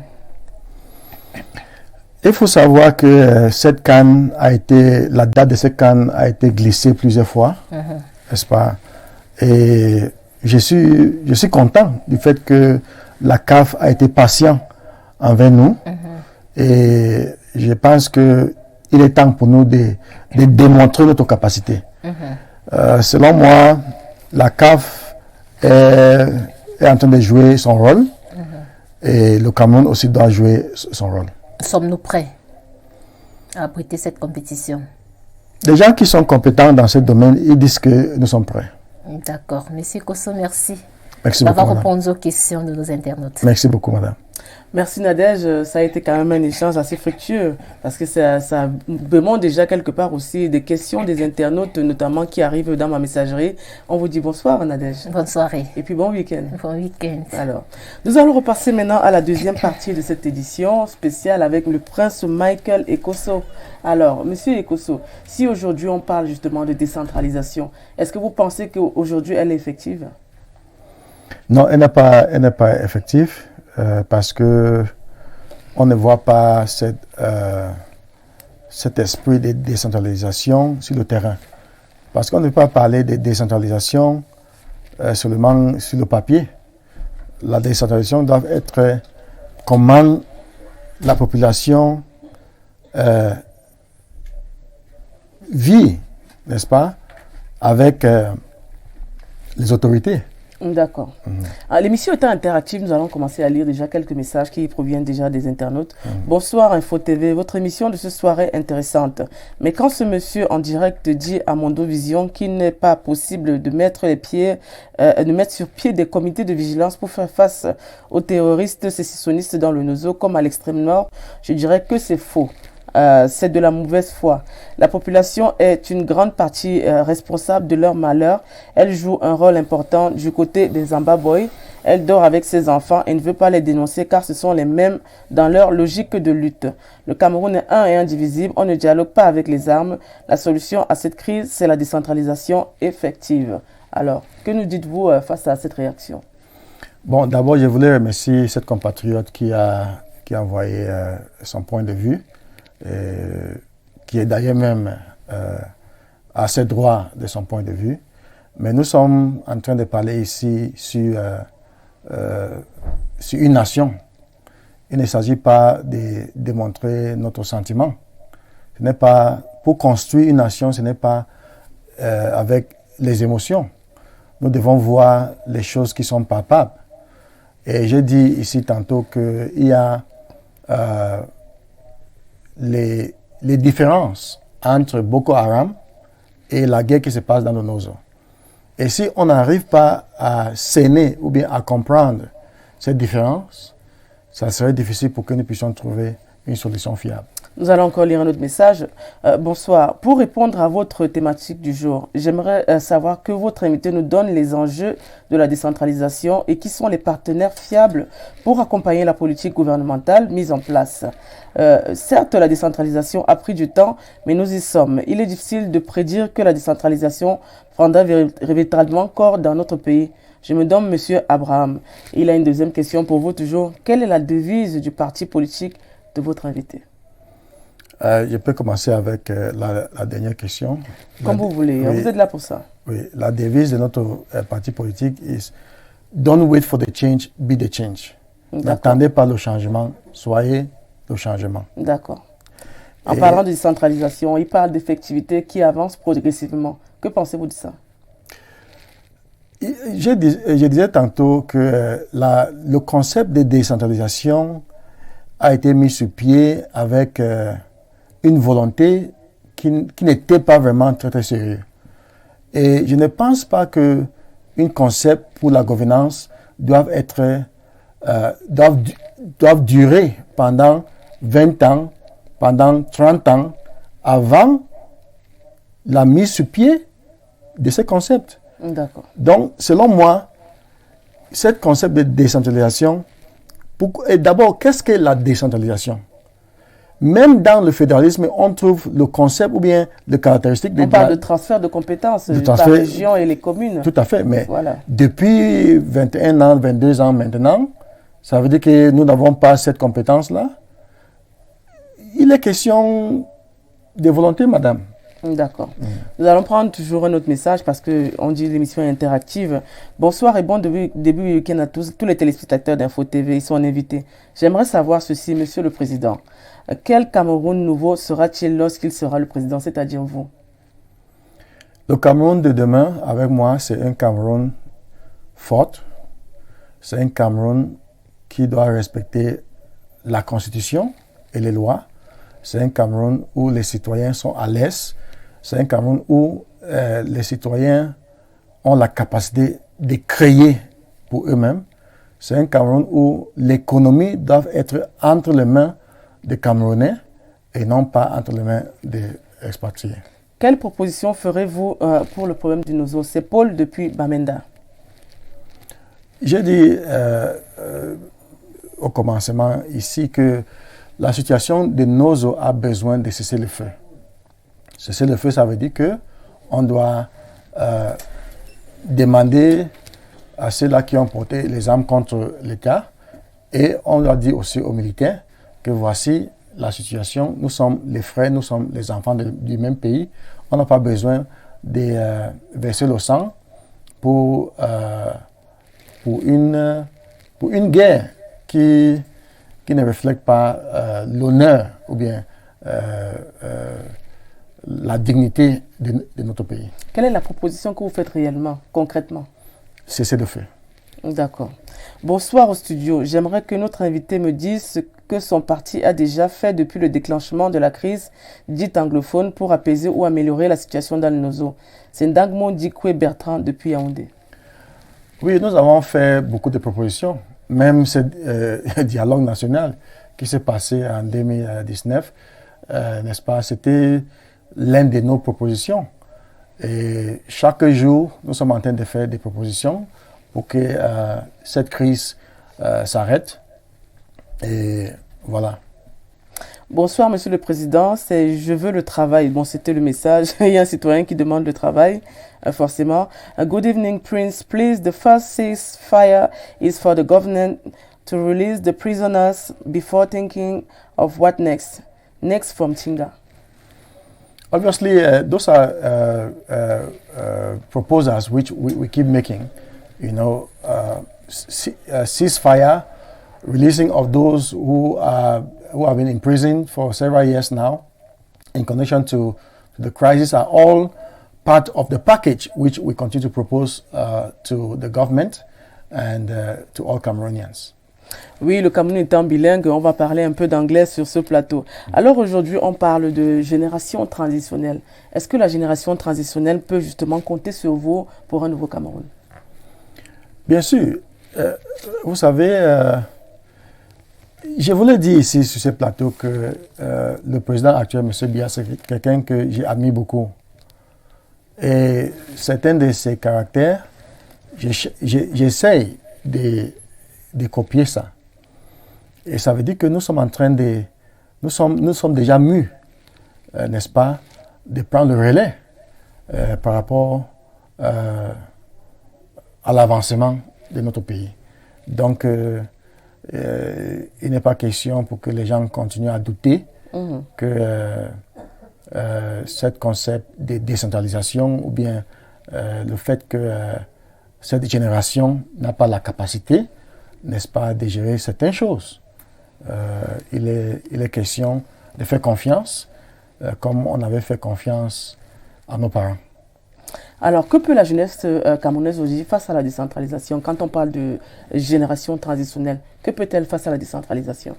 Il faut savoir que cette CAN la date de cette CAN a été glissée plusieurs fois, n'est-ce pas? Et je suis content du fait que la CAF a été patient envers nous. Et je pense qu'il est temps pour nous de démontrer notre capacité. Selon moi, la CAF est en train de jouer son rôle et le Cameroun aussi doit jouer son rôle. Sommes-nous prêts à abriter cette compétition? Les gens qui sont compétents dans ce domaine, ils disent que nous sommes prêts. D'accord. Monsieur Kosso, merci. Merci beaucoup, d'avoir madame. répondu aux questions de nos internautes. Merci beaucoup, madame. Merci Nadège, ça a été quand même un échange assez fructueux parce que ça demande déjà quelque part aussi des questions des internautes, notamment qui arrivent dans ma messagerie. On vous dit bonsoir Nadège. Bonne soirée. Et puis bon week-end. Bon week-end. Alors, nous allons repasser maintenant à la deuxième partie de cette édition spéciale avec le prince Michael Ekosso. Alors, monsieur Ekosso, si aujourd'hui on parle justement de décentralisation, est-ce que vous pensez qu'aujourd'hui elle est effective? Non, elle n'est pas effective. Parce que on ne voit pas cet esprit de décentralisation sur le terrain. Parce qu'on ne peut pas parler de décentralisation seulement sur le papier. La décentralisation doit être comment la population vit, n'est-ce pas, avec les autorités. D'accord. L'émission étant interactive, nous allons commencer à lire déjà quelques messages qui proviennent déjà des internautes. Bonsoir Info TV, votre émission de ce soir est intéressante. Mais quand ce monsieur en direct dit à Mondovision qu'il n'est pas possible de mettre sur pied des comités de vigilance pour faire face aux terroristes sécessionnistes dans le Nozo comme à l'extrême nord, je dirais que c'est faux. C'est de la mauvaise foi. La population est une grande partie responsable de leur malheur. Elle joue un rôle important du côté des Zimbabwe. Elle dort avec ses enfants et ne veut pas les dénoncer car ce sont les mêmes dans leur logique de lutte. Le Cameroun est un et indivisible. On ne dialogue pas avec les armes. La solution à cette crise, c'est la décentralisation effective. Alors, que nous dites-vous face à cette réaction? Bon, d'abord, je voulais remercier cette compatriote qui a envoyé son point de vue. Qui est d'ailleurs même assez droit de son point de vue. Mais nous sommes en train de parler ici sur une nation. Il ne s'agit pas de démontrer notre sentiment. Ce n'est pas, pour construire une nation, ce n'est pas avec les émotions. Nous devons voir les choses qui sont palpables. Et j'ai dit ici tantôt qu'il y a les différences entre Boko Haram et la guerre qui se passe dans le Nozo. Et si on n'arrive pas à cerner ou bien à comprendre cette différence, ça serait difficile pour que nous puissions trouver une solution fiable. Nous allons encore lire un autre message. Bonsoir. Pour répondre à votre thématique du jour, j'aimerais savoir que votre invité nous donne les enjeux de la décentralisation et qui sont les partenaires fiables pour accompagner la politique gouvernementale mise en place. Certes, la décentralisation a pris du temps, mais nous y sommes. Il est difficile de prédire que la décentralisation prendra véritablement corps dans notre pays. Je me nomme Monsieur Abraham. Il a une deuxième question pour vous toujours. Quelle est la devise du parti politique de votre invité? Je peux commencer avec la dernière question. Comme vous voulez, oui, vous êtes là pour ça. Oui, la devise de notre parti politique est « Don't wait for the change, be the change ». N'attendez pas le changement, soyez le changement. D'accord. En parlant de décentralisation, il parle d'effectivité qui avance progressivement. Que pensez-vous de ça? Je disais tantôt que le concept de décentralisation a été mis sur pied avec une volonté qui n'était pas vraiment très, très sérieux. Et je ne pense pas qu'un concept pour la gouvernance doive durer pendant 20 ans, pendant 30 ans, avant la mise sur pied de ce concept. D'accord. Donc, selon moi, ce concept de décentralisation, et d'abord, qu'est-ce que la décentralisation? Même dans le fédéralisme, on trouve le concept ou bien les caractéristiques. On parle de transfert de compétences par région et les communes. Tout à fait, mais voilà. Depuis 21 ans, 22 ans maintenant, ça veut dire que nous n'avons pas cette compétence-là. Il est question de volonté, madame. D'accord. Nous allons prendre toujours un autre message parce qu'on dit l'émission est interactive. Bonsoir et bon début week-end à tous les téléspectateurs d'Info TV. Ils sont invités. J'aimerais savoir ceci, Monsieur le Président. Quel Cameroun nouveau sera-t-il lorsqu'il sera le président, c'est-à-dire vous? Le Cameroun de demain, avec moi, c'est un Cameroun fort. C'est un Cameroun qui doit respecter la Constitution et les lois. C'est un Cameroun où les citoyens sont à l'aise. C'est un Cameroun où les citoyens ont la capacité de créer pour eux-mêmes. C'est un Cameroun où l'économie doit être entre les mains des Camerounais et non pas entre les mains des expatriés. Quelle proposition ferez-vous pour le problème du Nozo? C'est Paul depuis Bamenda. J'ai dit au commencement ici que la situation de Nozo a besoin de cesser le feu. Cesser le feu, ça veut dire qu'on doit demander à ceux-là qui ont porté les armes contre l'État et on doit dire aussi aux militaires que voici la situation, nous sommes les frères, nous sommes les enfants du même pays, on n'a pas besoin de verser le sang pour une guerre qui ne reflète pas l'honneur ou bien la dignité de notre pays. Quelle est la proposition que vous faites réellement, concrètement? Cesser le feu. D'accord. Bonsoir au studio. J'aimerais que notre invité me dise ce que son parti a déjà fait depuis le déclenchement de la crise dite anglophone pour apaiser ou améliorer la situation dans le Nozo. C'est Ndangmo Dikwe Bertrand depuis Yaoundé. Oui, nous avons fait beaucoup de propositions. Même ce dialogue national qui s'est passé en 2019, n'est-ce pas, c'était l'une de nos propositions. Et chaque jour, nous sommes en train de faire des propositions pour que cette crise s'arrête. Et voilà. Bonsoir, Monsieur le Président. C'est Je veux le travail. Bon, c'était le message. Il y a un citoyen qui demande le travail, forcément. Good evening, Prince. Please, the first ceasefire is for the government to release the prisoners before thinking of what next. Next from Tinga. Obviously, those are proposals which we keep making. You know, ceasefire, releasing of those who have been in prison for several years now, in connection to the crisis, are all part of the package which we continue to propose to the government and to all Cameroonians. Oui, le Cameroun étant bilingue, on va parler un peu d'anglais sur ce plateau. Alors aujourd'hui, on parle de génération transitionnelle. Est-ce que la génération transitionnelle peut justement compter sur vous pour un nouveau Cameroun? Bien sûr. Vous savez, je vous l'ai dit ici sur ce plateau que le président actuel, M. Biya, c'est quelqu'un que j'ai admis beaucoup. Et certains de ses caractères, j'essaye de copier ça. Et ça veut dire que nous sommes en train de... Nous sommes déjà mus, n'est-ce pas, de prendre le relais par rapport à l'avancement de notre pays. Donc, il n'est pas question pour que les gens continuent à douter que ce concept de décentralisation ou bien le fait que cette génération n'a pas la capacité, n'est-ce pas, de gérer certaines choses. Il est question de faire confiance comme on avait fait confiance à nos parents. Alors, que peut la jeunesse camerounaise aujourd'hui face à la décentralisation? Quand on parle de génération transitionnelle, que peut-elle face à la décentralisation?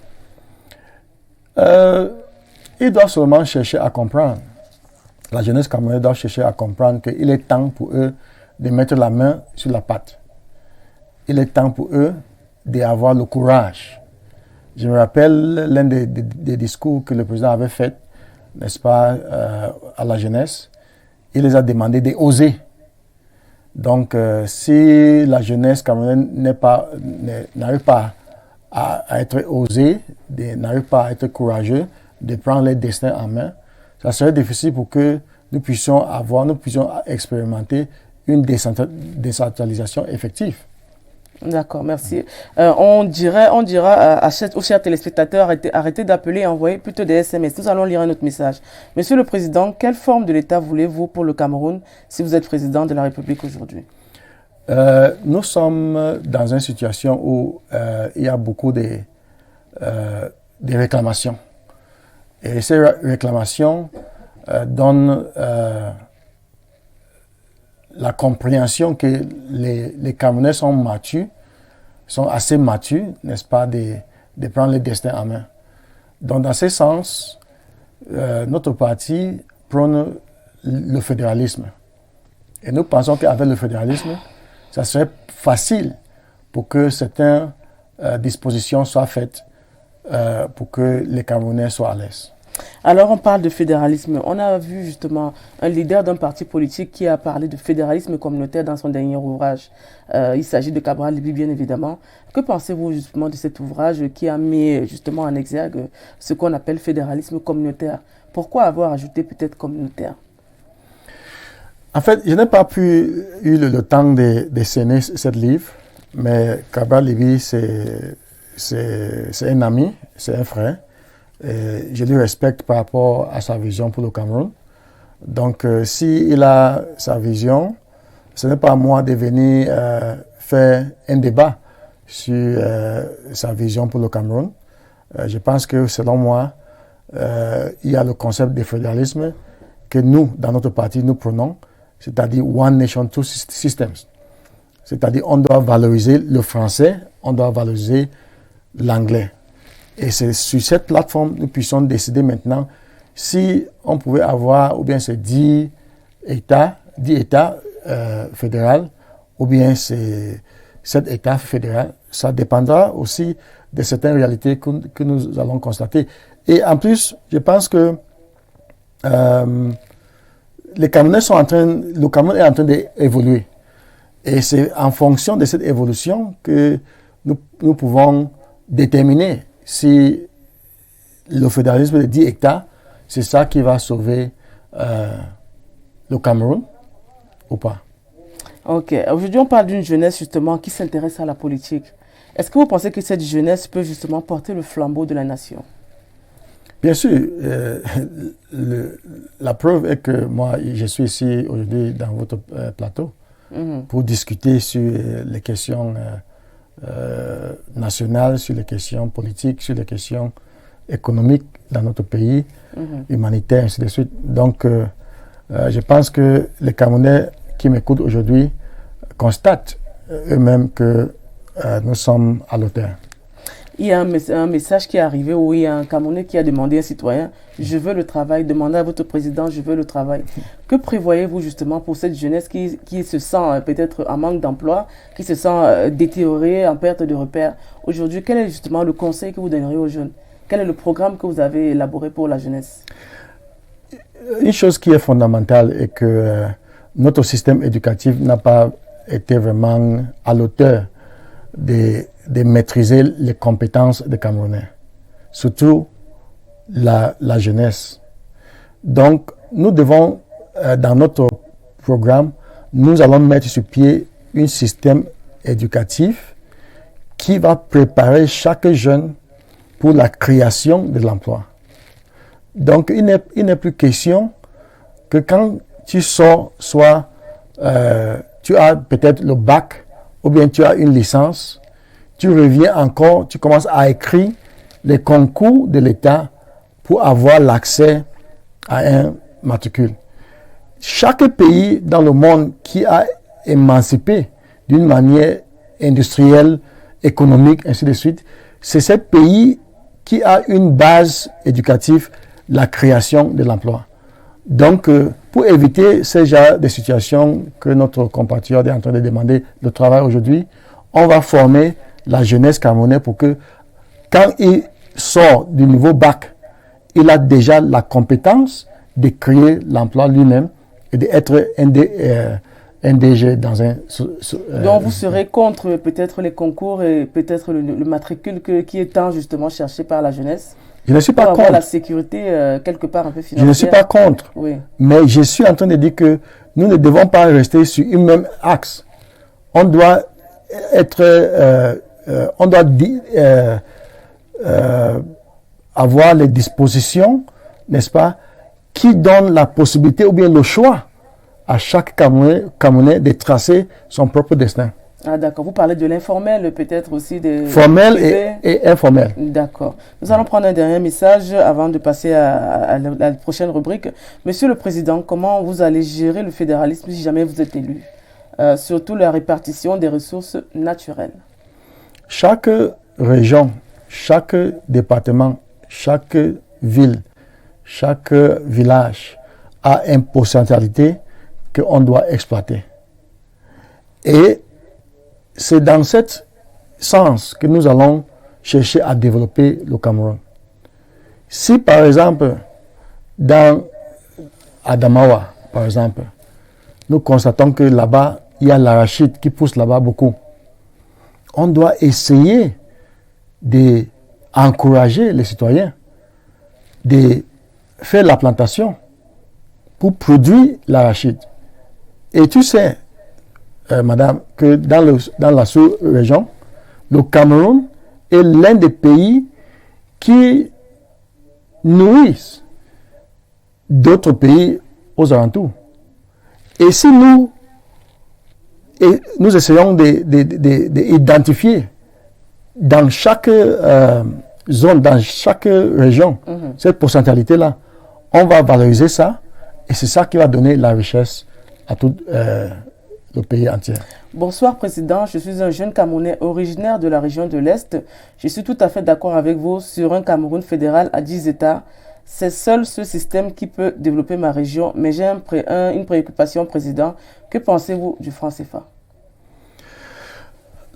Ils doivent seulement chercher à comprendre. La jeunesse camerounaise doit chercher à comprendre qu'il est temps pour eux de mettre la main sur la pâte. Il est temps pour eux d'avoir le courage. Je me rappelle l'un des discours que le président avait fait, n'est-ce pas, à la jeunesse. Il les a demandé d'oser. Donc, si la jeunesse camerounaise n'arrive pas à être osée, n'arrive pas à être courageux, de prendre les destins en main, ça serait difficile pour que nous puissions expérimenter une décentralisation effective. D'accord, merci. On dira aux chers téléspectateurs, arrêtez d'appeler et envoyer plutôt des SMS. Nous allons lire un autre message. Monsieur le Président, quelle forme de l'État voulez-vous pour le Cameroun si vous êtes président de la République aujourd'hui? Nous sommes dans une situation où il y a beaucoup de réclamations. Et ces réclamations donnent la compréhension que les Camerounais sont assez matures, n'est-ce pas, de prendre le destin en main. Donc, dans ce sens, notre parti prône le fédéralisme. Et nous pensons qu'avec le fédéralisme, ça serait facile pour que certaines dispositions soient faites pour que les Camerounais soient à l'aise. Alors, on parle de fédéralisme. On a vu justement un leader d'un parti politique qui a parlé de fédéralisme communautaire dans son dernier ouvrage. Il s'agit de Cabral Libby, bien évidemment. Que pensez-vous justement de cet ouvrage qui a mis justement en exergue ce qu'on appelle fédéralisme communautaire? Pourquoi avoir ajouté peut-être communautaire? En fait, je n'ai pas eu le temps de scéner ce livre, mais Cabral Libby, c'est un ami, c'est un frère. Et je lui respecte par rapport à sa vision pour le Cameroun. Donc, s'il a sa vision, ce n'est pas à moi de venir faire un débat sur sa vision pour le Cameroun. Je pense que, selon moi, il y a le concept de fédéralisme que nous, dans notre parti, nous prenons, c'est-à-dire One Nation, Two Systems. C'est-à-dire on doit valoriser le français, on doit valoriser l'anglais. Et c'est sur cette plateforme que nous puissions décider maintenant si on pouvait avoir ou bien c'est 10 États fédéraux ou bien c'est 7 États fédéraux. Ça dépendra aussi de certaines réalités que nous allons constater. Et en plus, je pense que le Cameroun est en train d'évoluer. Et c'est en fonction de cette évolution que nous pouvons déterminer si le fédéralisme de 10 hectares, c'est ça qui va sauver le Cameroun ou pas. Ok. Aujourd'hui, on parle d'une jeunesse justement qui s'intéresse à la politique. Est-ce que vous pensez que cette jeunesse peut justement porter le flambeau de la nation? Bien sûr. La preuve est que moi, je suis ici aujourd'hui dans votre plateau pour discuter sur les questions nationales, sur les questions politiques, sur les questions économiques dans notre pays, humanitaires, ainsi de suite. Donc, je pense que les Camerounais qui m'écoutent aujourd'hui constatent eux-mêmes que nous sommes à l'auteur. il y a un message qui est arrivé où il y a un Camerounais qui a demandé à un citoyen, je veux le travail, demandez à votre président, je veux le travail. Que prévoyez-vous justement pour cette jeunesse qui se sent peut-être en manque d'emploi, qui se sent détériorée, en perte de repères? Aujourd'hui, quel est justement le conseil que vous donneriez aux jeunes? Quel est le programme que vous avez élaboré pour la jeunesse? Une chose qui est fondamentale est que notre système éducatif n'a pas été vraiment à l'auteur de maîtriser les compétences des Camerounais, surtout la jeunesse. Donc, nous devons, dans notre programme, nous allons mettre sur pied un système éducatif qui va préparer chaque jeune pour la création de l'emploi. Donc, il n'est plus question que quand tu sors, soit tu as peut-être le bac, ou bien tu as une licence, tu reviens encore, tu commences à écrire les concours de l'État pour avoir l'accès à un matricule. Chaque pays dans le monde qui a émancipé d'une manière industrielle, économique, ainsi de suite, c'est ce pays qui a une base éducative, la création de l'emploi. Donc, pour éviter ce genre de situation que notre compatriote est en train de demander le travail aujourd'hui, on va former la jeunesse camerounaise pour que, quand il sort du nouveau bac, il a déjà la compétence de créer l'emploi lui-même et d'être NDG dans un... Donc, vous serez contre peut-être les concours et peut-être le matricule qui est tant justement cherché par la jeunesse? Je ne suis pas contre. Avoir la sécurité quelque part un peu financière. Je ne suis pas contre. Oui. Mais je suis en train de dire que nous ne devons pas rester sur un même axe. On doit être... on doit avoir les dispositions, n'est-ce pas, qui donnent la possibilité ou bien le choix à chaque Camerounais de tracer son propre destin. Ah d'accord, vous parlez de l'informel, peut-être aussi des... Formel et informel. D'accord. Nous allons prendre un dernier message avant de passer à la prochaine rubrique. Monsieur le Président, comment vous allez gérer le fédéralisme si jamais vous êtes élu? Surtout la répartition des ressources naturelles. Chaque région, chaque département, chaque ville, chaque village a une potentialité qu'on doit exploiter. Et c'est dans ce sens que nous allons chercher à développer le Cameroun. Si par exemple, dans Adamawa, par exemple, nous constatons que là-bas, il y a l'arachide qui pousse là-bas beaucoup, on doit essayer d'encourager les citoyens de faire la plantation pour produire l'arachide. Et tu sais, madame, que dans la sous-région, le Cameroun est l'un des pays qui nourrissent d'autres pays aux alentours. Et si nous essayons d'identifier dans chaque zone, dans chaque région, cette pourcentualité-là, on va valoriser ça et c'est ça qui va donner la richesse à tout le pays entier. Bonsoir Président, je suis un jeune Camerounais originaire de la région de l'Est. Je suis tout à fait d'accord avec vous sur un Cameroun fédéral à 10 États. C'est seul ce système qui peut développer ma région, mais j'ai une préoccupation, Président. Que pensez-vous du franc CFA?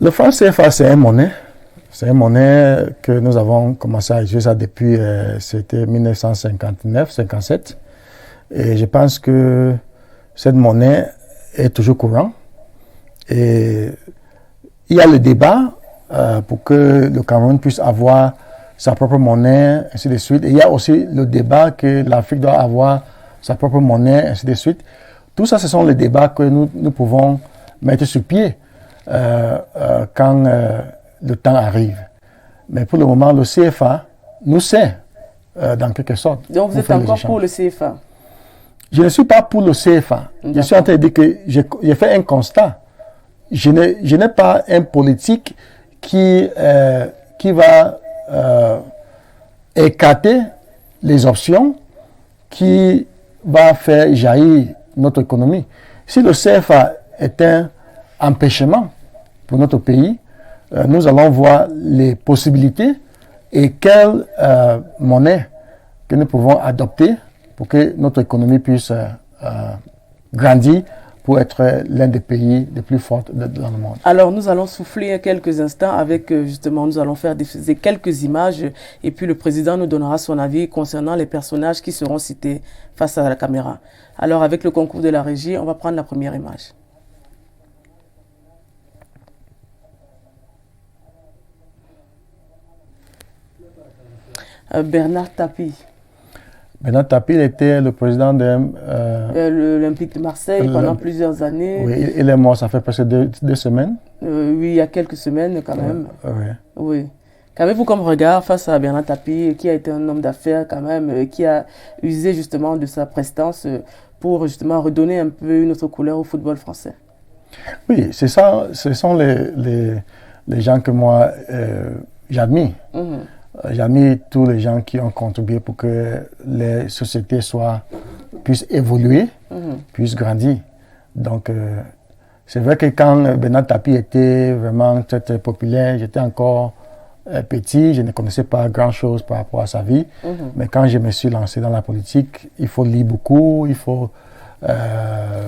Le franc CFA, c'est une monnaie. C'est une monnaie que nous avons commencé à utiliser ça depuis c'était 1959-57. Et je pense que cette monnaie est toujours courante. Et il y a le débat pour que le Cameroun puisse avoir sa propre monnaie, ainsi de suite. Et il y a aussi le débat que l'Afrique doit avoir sa propre monnaie, ainsi de suite. Tout ça, ce sont les débats que nous pouvons mettre sur pied quand le temps arrive. Mais pour le moment, le CFA nous sert dans quelque sorte. Donc vous êtes encore pour le CFA? Je ne suis pas pour le CFA. Je suis en train de dire que j'ai fait un constat. Je n'ai pas un politique qui va écarter les options qui va faire jaillir notre économie. Si le CFA est un empêchement pour notre pays, nous allons voir les possibilités et quelle monnaie que nous pouvons adopter pour que notre économie puisse grandir pour être l'un des pays les plus forts dans le monde. Alors, nous allons souffler quelques instants avec, justement, nous allons faire diffuser quelques images et puis le président nous donnera son avis concernant les personnages qui seront cités face à la caméra. Alors, avec le concours de la régie, on va prendre la première image. Bernard Tapie. Bernard Tapie était le président de l'Olympique de Marseille pendant plusieurs années. Oui, il est mort, ça fait presque deux semaines. Oui, il y a quelques semaines quand même. Oui. Oui. Qu'avez-vous comme regard face à Bernard Tapie, qui a été un homme d'affaires quand même, qui a usé justement de sa prestance pour justement redonner un peu une autre couleur au football français? Oui, c'est ça, ce sont les gens que moi j'admire. J'admire tous les gens qui ont contribué pour que les sociétés puissent évoluer, puissent grandir. Donc, c'est vrai que quand Bernard Tapie était vraiment très, très populaire, j'étais encore petit, je ne connaissais pas grand-chose par rapport à sa vie. Mais quand je me suis lancé dans la politique, il faut lire beaucoup, il faut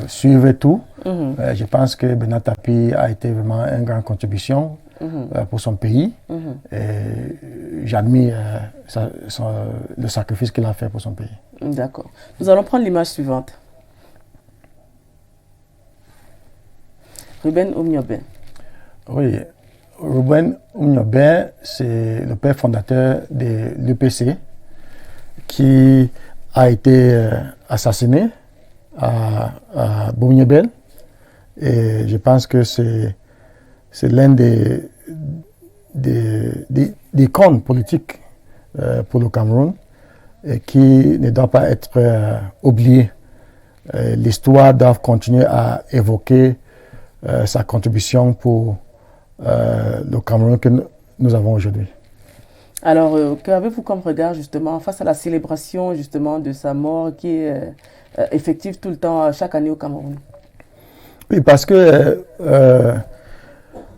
suivre tout. Je pense que Bernard Tapie a été vraiment une grande contribution pour son pays. Et j'admire le sacrifice qu'il a fait pour son pays. D'accord. Nous allons prendre l'image suivante. Ruben Oumniobé. Oui, Ruben Oumniobé, c'est le père fondateur de l'UPC qui a été assassiné à Boumniobel. Et je pense que c'est l'un des icônes politiques pour le Cameroun et qui ne doit pas être oublié. L'histoire doit continuer à évoquer sa contribution pour le Cameroun que nous avons aujourd'hui. Alors, qu'avez-vous comme regard justement face à la célébration justement de sa mort qui est effective tout le temps, chaque année au Cameroun? Oui, parce que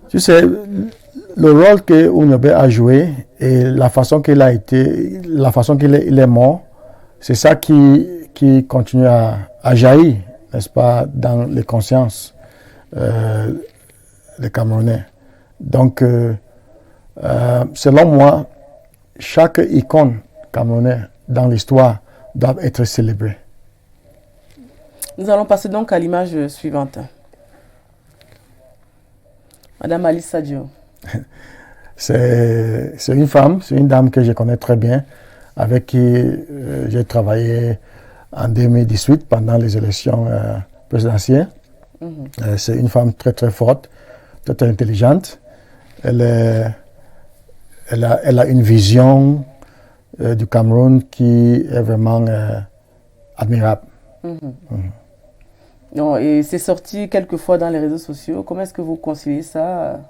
tu sais, le rôle que Oumniobé a joué et la façon qu'il a été, la façon qu'il est mort, c'est ça qui continue à jaillir, n'est-ce pas, dans les consciences des Camerounais. Donc, selon moi, chaque icône camerounaise dans l'histoire doit être célébrée. Nous allons passer donc à l'image suivante. Madame Alice Sadio. C'est une femme, c'est une dame que je connais très bien, avec qui j'ai travaillé en 2018 pendant les élections présidentielles. C'est une femme très très forte, très intelligente. Elle a une vision du Cameroun qui est vraiment admirable. Non, et c'est sorti quelquefois dans les réseaux sociaux. Comment est-ce que vous conciliez ça?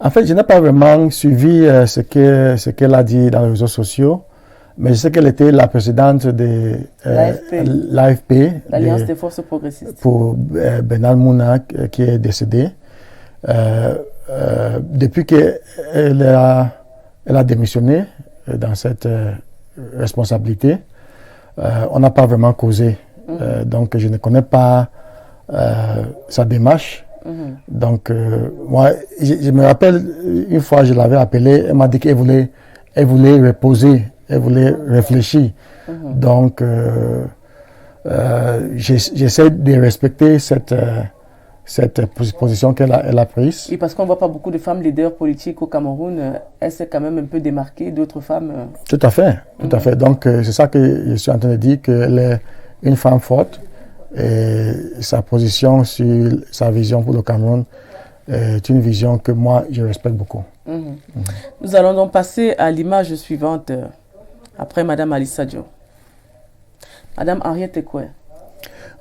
En fait, je n'ai pas vraiment suivi ce qu'elle a dit dans les réseaux sociaux, mais je sais qu'elle était la présidente de l'AFP, l'Alliance des forces progressistes, pour Bernard Mouna qui est décédé. Depuis qu'elle a démissionné dans cette responsabilité, on n'a pas vraiment causé. Donc, je ne connais pas sa démarche. Donc, moi, je me rappelle, une fois, je l'avais appelée, elle m'a dit qu'elle voulait reposer, elle voulait réfléchir. Donc, j'essaie de respecter cette position qu'elle a prise. Et parce qu'on ne voit pas beaucoup de femmes leaders politiques au Cameroun, elle s'est quand même un peu démarquée d'autres femmes. Tout à fait, tout à fait. Donc, c'est ça que je suis en train de dire, qu'elle est une femme forte et sa position sur sa vision pour le Cameroun est une vision que moi, je respecte beaucoup. Nous allons donc passer à l'image suivante, après Madame Alice Sadio. Madame Henriette Ekoué.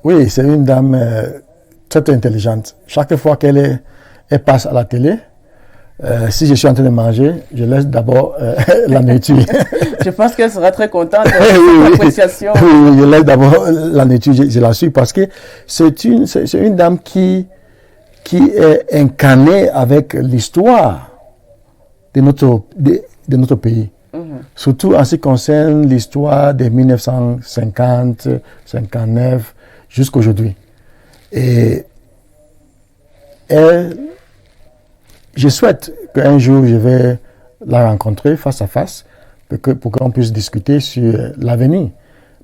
Oui, c'est une dame très intelligente. Chaque fois qu'elle passe à la télé, si je suis en train de manger, je laisse d'abord la nourriture. Je pense qu'elle sera très contente de cette appréciation. Oui, je laisse d'abord la nourriture, je la suis parce que c'est une dame qui qui est incarné avec l'histoire de notre pays. Surtout en ce qui concerne l'histoire de 1950, 59 jusqu'à aujourd'hui. Et je souhaite qu'un jour je vais la rencontrer face à face pour qu'on puisse discuter sur l'avenir.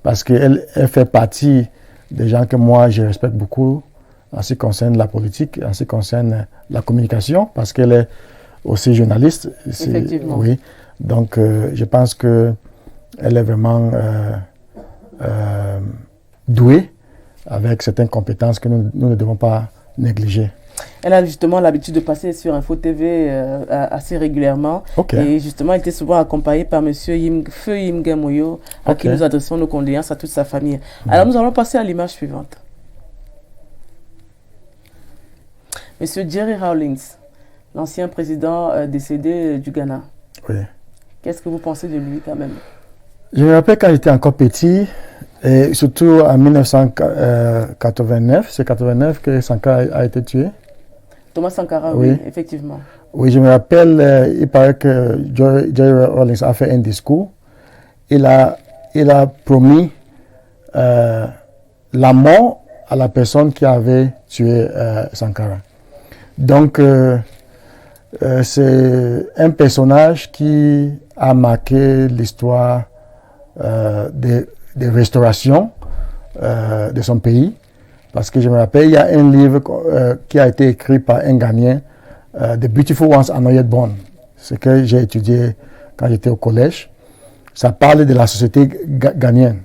Parce qu'elle fait partie des gens que moi je respecte beaucoup en ce qui concerne la politique, en ce qui concerne la communication, parce qu'elle est aussi journaliste. Effectivement. Oui. Donc, je pense qu'elle est vraiment douée avec certaines compétences que nous ne devons pas négliger. Elle a justement l'habitude de passer sur Info TV assez régulièrement. Okay. Et justement, elle était souvent accompagnée par M. Feu Yimge Moyo, à qui nous adressons nos condoléances à toute sa famille. Alors, nous allons passer à l'image suivante. M. Jerry Rawlings, l'ancien président décédé du Ghana. Oui. Qu'est-ce que vous pensez de lui quand même? Je me rappelle quand j'étais encore petit, et surtout en 1989, c'est 89 que Sankara a été tué. Thomas Sankara, oui, effectivement. Oui, je me rappelle, il paraît que Jerry Rawlings a fait un discours. Il a promis la mort à la personne qui avait tué Sankara. Donc, c'est un personnage qui a marqué l'histoire des restaurations de son pays. Parce que je me rappelle, il y a un livre qui a été écrit par un Ghanéen, The Beautiful Ones Are Not Yet Born. Ce que j'ai étudié quand j'étais au collège. Ça parle de la société ghanéenne.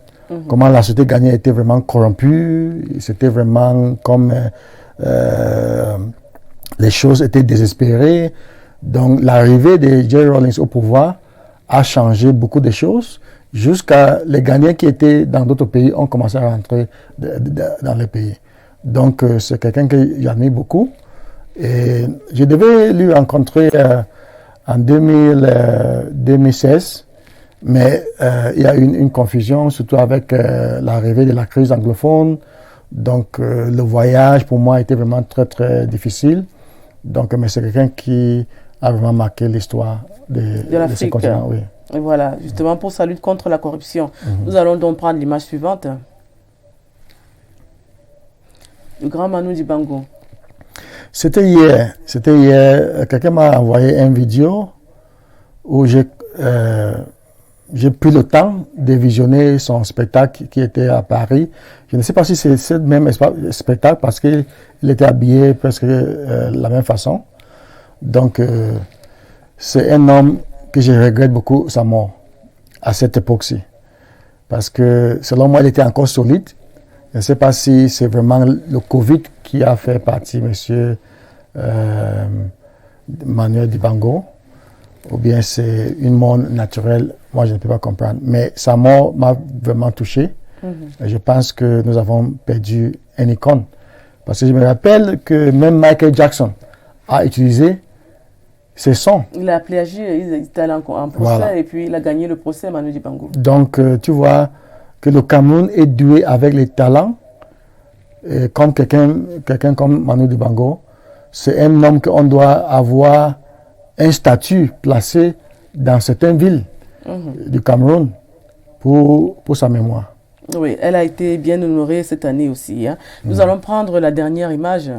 Comment la société ghanéenne était vraiment corrompue. C'était vraiment comme les choses étaient désespérées. Donc l'arrivée de Jerry Rawlings au pouvoir a changé beaucoup de choses. Jusqu'à les Ghanéens qui étaient dans d'autres pays ont commencé à rentrer dans les pays. Donc, c'est quelqu'un que j'admire beaucoup. Et je devais lui rencontrer en 2016, mais il y a eu une confusion, surtout avec l'arrivée de la crise anglophone. Donc, le voyage, pour moi, était vraiment très, très difficile. Donc, mais c'est quelqu'un qui a vraiment marqué l'histoire de ce continent. Oui. Et voilà, justement pour sa lutte contre la corruption. Nous allons donc prendre l'image suivante. Le grand Manu Dibango. C'était hier. Quelqu'un m'a envoyé une vidéo où j'ai pris le temps de visionner son spectacle qui était à Paris. Je ne sais pas si c'est ce même spectacle parce qu'il était habillé presque de la même façon. Donc, c'est un homme que je regrette beaucoup sa mort à cette époque-ci. Parce que, selon moi, il était encore solide. Je ne sais pas si c'est vraiment le Covid qui a fait partie M. Manu Dibango, ou bien c'est une mort naturelle. Moi, je ne peux pas comprendre. Mais sa mort m'a vraiment touché. Je pense que nous avons perdu un icône. Parce que je me rappelle que même Michael Jackson a utilisé ses sons. Il a plagié, il était allé en procès, voilà. Et puis il a gagné le procès, Manu Dibango. Donc, tu vois que le Cameroun est doué avec les talents. Et comme quelqu'un comme Manu Dibango, c'est un homme qu'on doit avoir un statut placé dans certaines villes du Cameroun pour sa mémoire. Oui, elle a été bien honorée cette année aussi. Hein. Nous allons prendre la dernière image.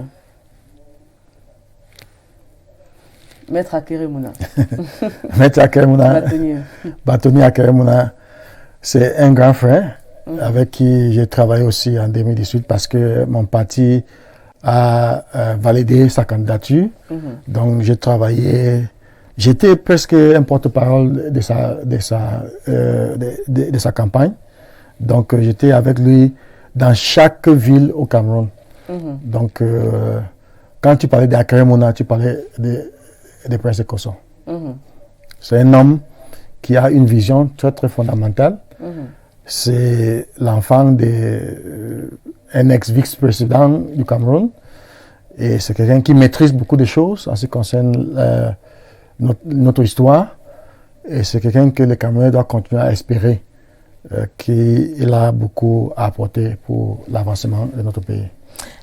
Maître Akeremouna. Maître Akeremouna. Bâtonnier Akeremouna, c'est un grand frère avec qui j'ai travaillé aussi en 2018 parce que mon parti a validé sa candidature. Donc j'ai travaillé, j'étais presque un porte-parole de sa campagne. Donc j'étais avec lui dans chaque ville au Cameroun. Donc quand tu parlais d'Akeremouna, tu parlais de Prince Ekosso. C'est un homme qui a une vision très très fondamentale. C'est l'enfant d'un ex-vice-président du Cameroun. Et c'est quelqu'un qui maîtrise beaucoup de choses en ce qui concerne notre histoire. Et c'est quelqu'un que le Cameroun doit continuer à espérer qu'il a beaucoup à apporter pour l'avancement de notre pays.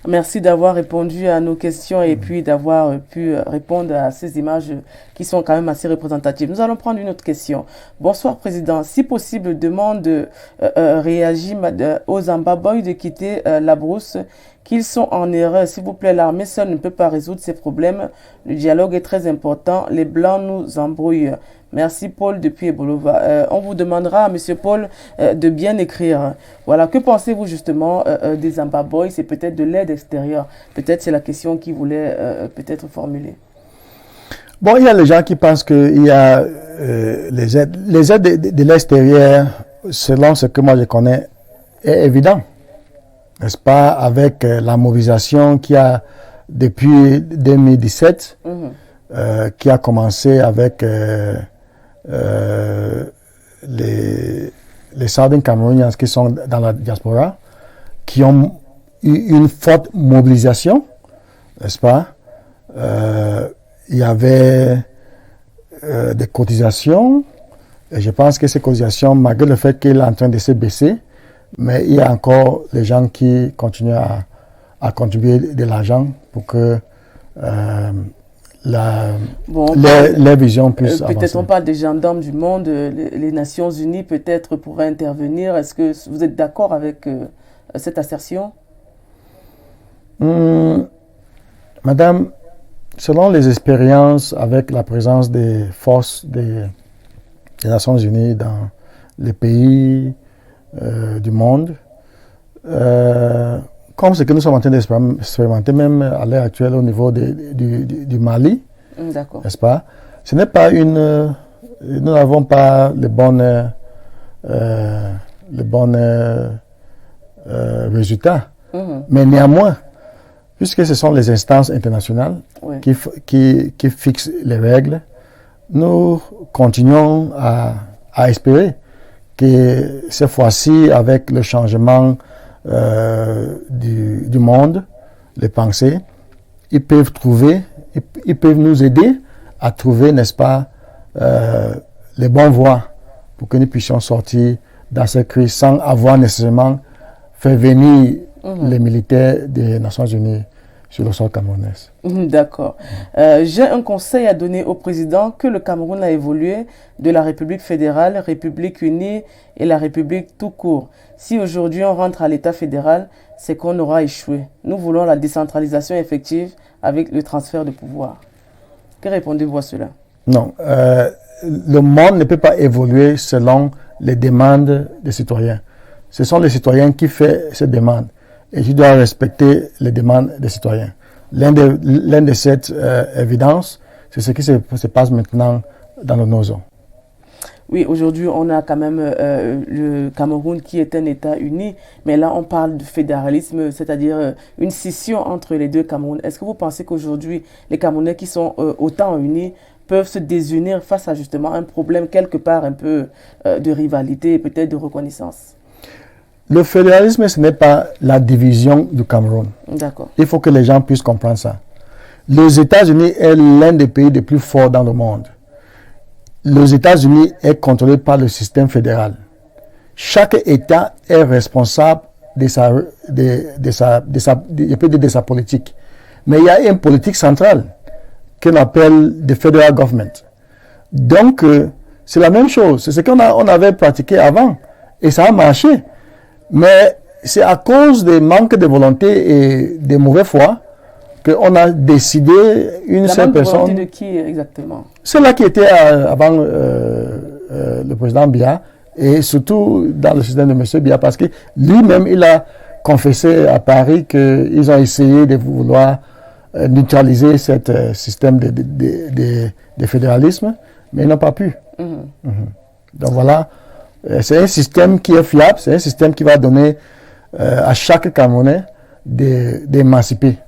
Merci d'avoir répondu à nos questions et puis d'avoir pu répondre à ces images qui sont quand même assez représentatives. Nous allons prendre une autre question. Bonsoir, Président. Si possible, demande réagit aux Ambaboy de quitter la brousse, qu'ils sont en erreur. S'il vous plaît, l'armée seule ne peut pas résoudre ces problèmes. Le dialogue est très important. Les Blancs nous embrouillent. Merci Paul depuis Ebolova. On vous demandera, Monsieur Paul, de bien écrire. Voilà, que pensez-vous justement des Ambaboy? C'est peut-être de l'aide extérieure. Peut-être c'est la question qu'il voulait peut-être formuler. Bon, il y a les gens qui pensent qu'il y a les aides de l'extérieur, selon ce que moi je connais, est évident. N'est-ce pas, avec la mobilisation qu'il y a depuis 2017, qui a commencé avec les Southern Camerouniens qui sont dans la diaspora, qui ont eu une forte mobilisation, n'est-ce pas? Il y avait des cotisations, et je pense que ces cotisations, malgré le fait qu'il est en train de se baisser, mais il y a encore les gens qui continuent à contribuer de l'argent pour que les visions puissent avancer. Peut-être on parle des gendarmes du monde, les Nations Unies peut-être pourraient intervenir. Est-ce que vous êtes d'accord avec cette assertion? Madame, selon les expériences avec la présence des forces des Nations Unies dans les pays du monde, comme ce que nous sommes en train d'expérimenter même à l'heure actuelle au niveau du Mali, n'est-ce pas? Ce n'est pas nous n'avons pas les bonnes résultats, mais néanmoins, puisque ce sont les instances internationales qui fixent les règles, nous continuons à espérer que cette fois-ci, avec le changement du monde, les pensées, ils peuvent nous aider à trouver, n'est-ce pas, les bonnes voies pour que nous puissions sortir dans cette crise sans avoir nécessairement fait venir les militaires des Nations Unies sur le sol camerounais. D'accord. J'ai un conseil à donner au président que le Cameroun a évolué de la République fédérale, République unie et la République tout court. Si aujourd'hui on rentre à l'État fédéral, c'est qu'on aura échoué. Nous voulons la décentralisation effective avec le transfert de pouvoir. Que répondez-vous à cela? Non. Le monde ne peut pas évoluer selon les demandes des citoyens. Ce sont les citoyens qui font ces demandes. Et je dois respecter les demandes des citoyens. L'un de cette évidence, c'est ce qui se passe maintenant dans le Nozo. Oui, aujourd'hui, on a quand même le Cameroun qui est un État uni, mais là, on parle de fédéralisme, c'est-à-dire une scission entre les deux Cameroun. Est-ce que vous pensez qu'aujourd'hui, les Camerounais qui sont autant unis peuvent se désunir face à justement un problème quelque part un peu de rivalité et peut-être de reconnaissance? Le fédéralisme, ce n'est pas la division du Cameroun. D'accord. Il faut que les gens puissent comprendre ça. Les États-Unis est l'un des pays les plus forts dans le monde. Les États-Unis est contrôlé par le système fédéral. Chaque État est responsable de sa politique. Mais il y a une politique centrale qu'on appelle the federal government. Donc, c'est la même chose. C'est ce qu'on avait pratiqué avant. Et ça a marché. Mais c'est à cause des manques de volonté et de mauvaise foi qu'on a décidé une seule personne. La volonté de qui exactement? Celle-là qui était avant le président Biya et surtout dans le système de M. Biya parce que lui-même il a confessé à Paris qu'ils ont essayé de vouloir neutraliser ce système de fédéralisme, mais ils n'ont pas pu. Donc voilà. C'est un système qui est fiable, c'est un système qui va donner à chaque Camerounais d'émanciper.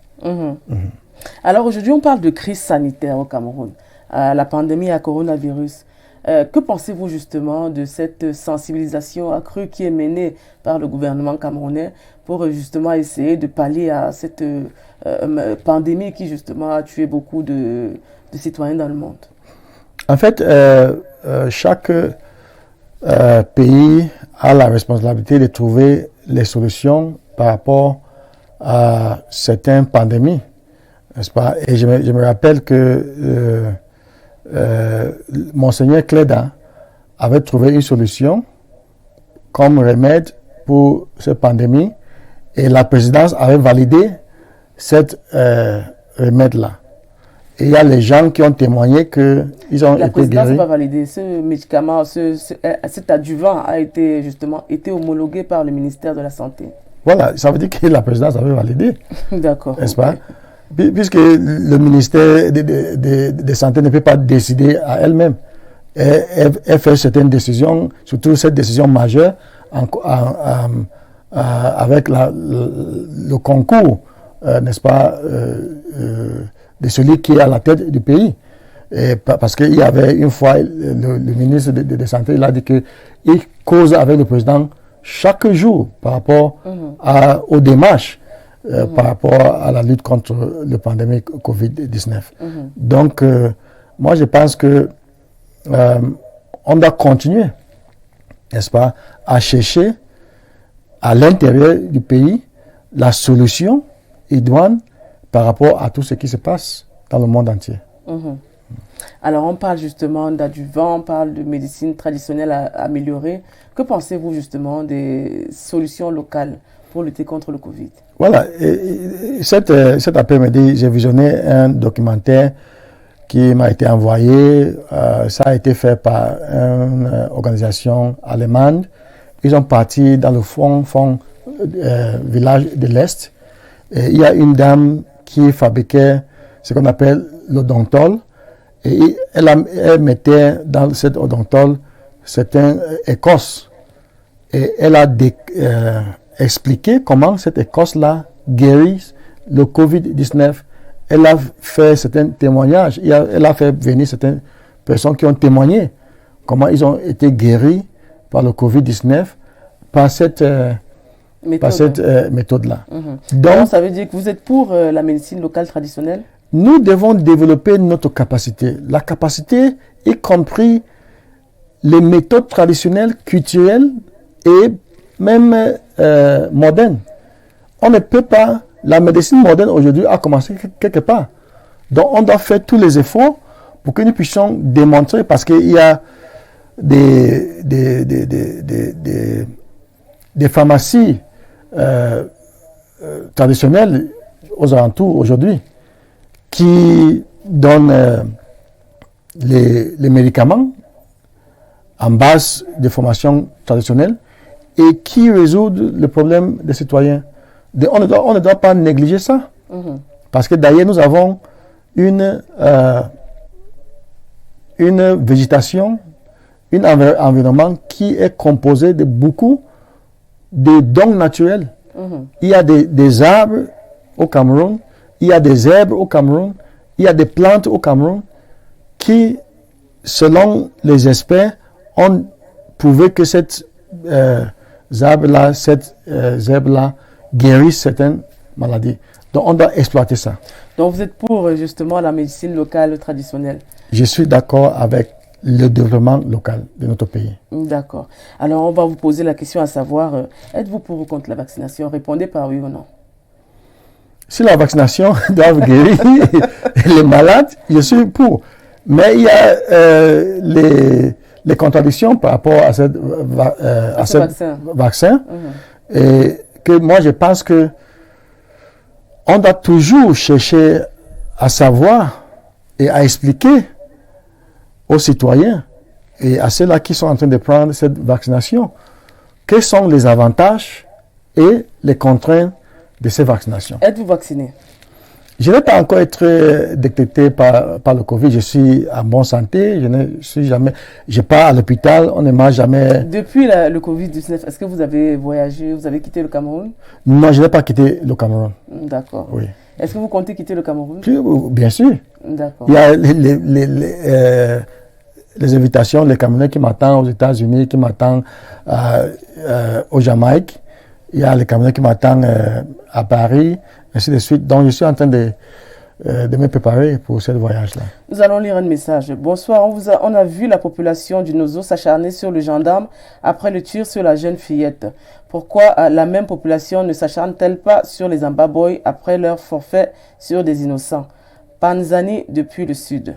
Alors aujourd'hui, on parle de crise sanitaire au Cameroun, la pandémie à coronavirus. Que pensez-vous justement de cette sensibilisation accrue qui est menée par le gouvernement camerounais pour justement essayer de pallier à cette pandémie qui justement a tué beaucoup de citoyens dans le monde? En fait, chaque pays a la responsabilité de trouver les solutions par rapport certaines pandémies, n'est-ce pas? Et je me rappelle que Monseigneur Cléda avait trouvé une solution comme remède pour cette pandémie et la présidence avait validé cette remède-là. Et il y a les gens qui ont témoigné qu'ils ont été guéris. La présidence n'a pas validé. Ce médicament, cet adjuvant a été homologué par le ministère de la Santé. Voilà, ça veut dire que la présidence avait validé. D'accord. N'est-ce pas? Puisque le ministère de Santé ne peut pas décider à elle-même. Elle fait certaines décisions, surtout cette décision majeure, avec le concours, n'est-ce pas, de celui qui est à la tête du pays. Et parce qu'il y avait une fois, le ministre de la Santé, il a dit qu'il cause avec le président chaque jour par rapport aux démarches, par rapport à la lutte contre la pandémie Covid-19. Donc, moi, je pense que on doit continuer, n'est-ce pas, à chercher à l'intérieur du pays la solution idoine par rapport à tout ce qui se passe dans le monde entier. Alors, on parle justement d'adjuvants, on parle de médecine traditionnelle améliorée. Que pensez-vous justement des solutions locales pour lutter contre le Covid? Voilà, cet après-midi, j'ai visionné un documentaire qui m'a été envoyé. Ça a été fait par une organisation allemande. Ils sont partis dans le fond village de l'Est. Et il y a une dame qui fabriquait ce qu'on appelle l'odontol. Et elle mettait dans cette odontol certaines écorces. Et elle a expliqué comment cette écorce-là guérit le Covid-19. Elle a fait certains témoignages. Elle a fait venir certaines personnes qui ont témoigné comment ils ont été guéris par le Covid-19 par cette méthode-là. Donc, ça veut dire que vous êtes pour la médecine locale traditionnelle? Nous devons développer notre capacité. La capacité, y compris les méthodes traditionnelles, culturelles et même modernes. On ne peut pas... La médecine moderne aujourd'hui a commencé quelque part. Donc on doit faire tous les efforts pour que nous puissions démontrer, parce qu'il y a des pharmacies traditionnelles aux alentours aujourd'hui qui donnent les médicaments en base de formation traditionnelle et qui résoudent le problème des citoyens. On ne doit pas négliger ça. Parce que d'ailleurs, nous avons une végétation, un environnement qui est composé de beaucoup de dons naturels. Il y a des arbres au Cameroun, il y a des herbes au Cameroun, il y a des plantes au Cameroun qui, selon les experts, ont prouvé que cette herbe-là guérissent certaines maladies. Donc, on doit exploiter ça. Donc, vous êtes pour justement la médecine locale traditionnelle? Je suis d'accord avec le développement local de notre pays. D'accord. Alors, on va vous poser la question à savoir, êtes-vous pour ou contre la vaccination? Répondez par oui ou non. Si la vaccination doit guérir les malades, je suis pour. Mais il y a les contradictions par rapport à ce vaccin. Et que moi, je pense que on doit toujours chercher à savoir et à expliquer aux citoyens et à ceux-là qui sont en train de prendre cette vaccination quels sont les avantages et les contraintes de ces vaccinations. Êtes-vous vacciné? Je n'ai pas encore été détecté par le Covid. Je suis en bonne santé. Je pars à l'hôpital. On ne m'a jamais... Depuis le Covid-19, est-ce que vous avez voyagé, vous avez quitté le Cameroun? Non, je n'ai pas quitté le Cameroun. D'accord. Oui. Est-ce que vous comptez quitter le Cameroun? Bien sûr. D'accord. Il y a les invitations, les Camerounais qui m'attendent aux États-Unis, qui m'attendent au Jamaïque. Il y a les Camerounais qui m'attendent à Paris, ainsi de suite. Donc, je suis en train de de me préparer pour ce voyage-là. Nous allons lire un message. Bonsoir, on a vu la population du Nozo s'acharner sur le gendarme après le tir sur la jeune fillette. Pourquoi la même population ne s'acharne-t-elle pas sur les Ambaboy après leur forfait sur des innocents? Panzani depuis le sud.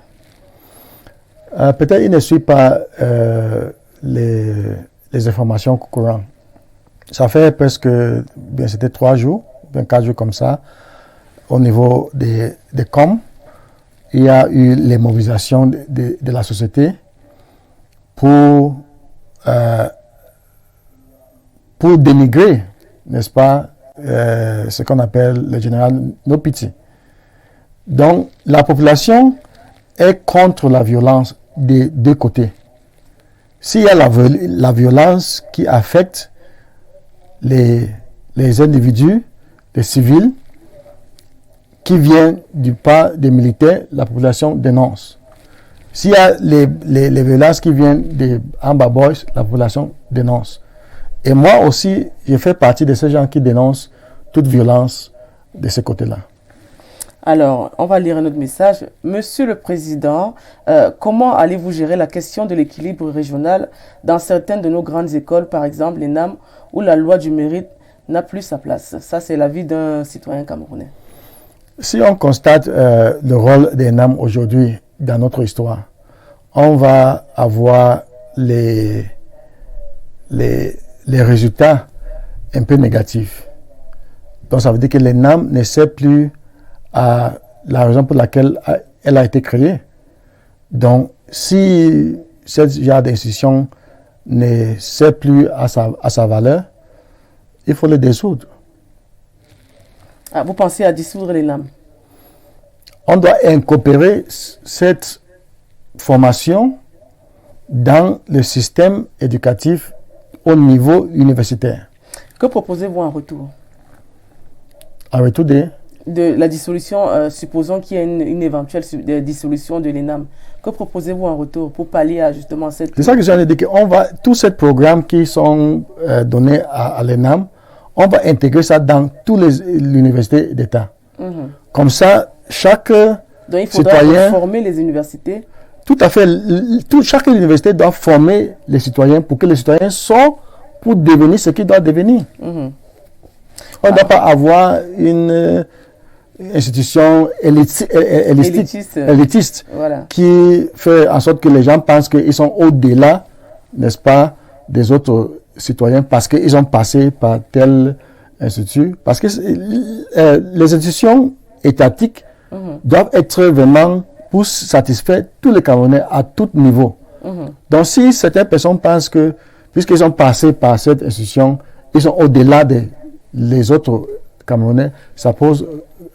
Peut-être il ne suit pas les informations courantes. Ça fait presque, bien c'était 3 jours, bien 4 jours comme ça, au niveau des COM. Il y a eu les mobilisations de la société pour dénigrer, n'est-ce pas, ce qu'on appelle le général Nopiti. Donc, la population est contre la violence des deux côtés. S'il y a la violence qui affecte les individus, les civils, qui viennent du pas des militaires, la population dénonce. S'il y a les violences qui viennent des Amba Boys, la population dénonce. Et moi aussi, je fais partie de ces gens qui dénoncent toute violence de ce côté-là. Alors, on va lire un autre message. Monsieur le Président, comment allez-vous gérer la question de l'équilibre régional dans certaines de nos grandes écoles, par exemple les NAM, où la loi du mérite n'a plus sa place? Ça, c'est l'avis d'un citoyen camerounais. Si on constate le rôle des NAM aujourd'hui dans notre histoire, on va avoir les résultats un peu négatifs. Donc, ça veut dire que les NAM ne servent plus à la raison pour laquelle elle a été créée. Donc, si ce genre d'institution ne sert plus à sa valeur, il faut le dissoudre. Ah, vous pensez à dissoudre les NAM? On doit incorporer cette formation dans le système éducatif au niveau universitaire. Que proposez-vous en retour? En retour de la dissolution, supposons qu'il y ait une éventuelle dissolution de l'ENAM. Que proposez-vous en retour pour pallier à justement cette... C'est ça que j'allais dire, qu'on va, tous ces programmes qui sont donnés à l'ENAM, on va intégrer ça dans toutes les universités d'État. Comme ça, chaque Donc il faudra citoyen... former les universités. Tout à fait. Chaque université doit former les citoyens pour que les citoyens sortent pour devenir ce qu'ils doivent devenir. On ne doit pas avoir une institution élitiste Voilà. qui fait en sorte que les gens pensent qu'ils sont au-delà, n'est-ce pas, des autres citoyens parce qu'ils ont passé par tel institut. Parce que les institutions étatiques doivent être vraiment pour satisfaire tous les Camerounais à tout niveau. Donc si certaines personnes pensent que, puisqu'ils ont passé par cette institution, ils sont au-delà des autres Camerounais, ça pose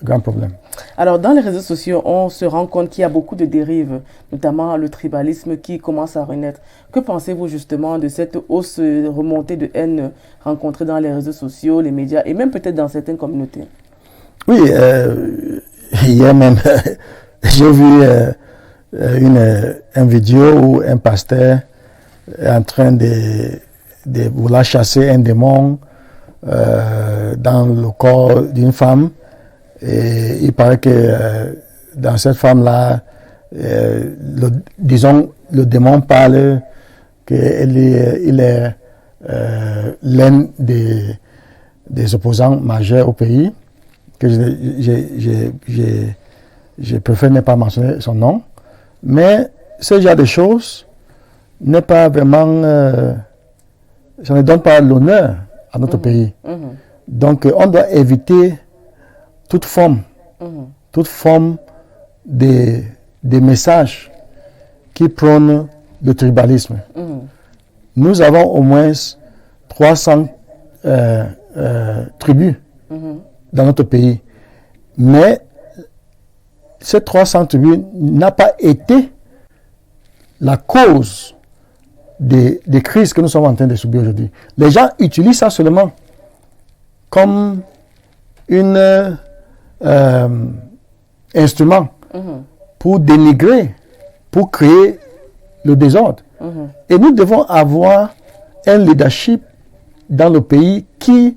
grand problème. Alors, dans les réseaux sociaux, on se rend compte qu'il y a beaucoup de dérives, notamment le tribalisme qui commence à renaître. Que pensez-vous justement de cette hausse remontée de haine rencontrée dans les réseaux sociaux, les médias et même peut-être dans certaines communautés? Oui, hier même, j'ai vu une vidéo où un pasteur est en train de vouloir chasser un démon dans le corps d'une femme. Et il paraît que dans cette femme-là, disons, le démon parle qu'il est l'un des opposants majeurs au pays, que je préfère ne pas mentionner son nom. Mais ce genre de choses n'est pas vraiment... ça ne donne pas l'honneur à notre pays. Donc, on doit éviter toute forme de messages qui prônent le tribalisme. Nous avons au moins 300 tribus dans notre pays. Mais ces 300 tribus n'ont pas été la cause des crises que nous sommes en train de subir aujourd'hui. Les gens utilisent ça seulement comme un instrument pour dénigrer, pour créer le désordre. Et nous devons avoir un leadership dans le pays qui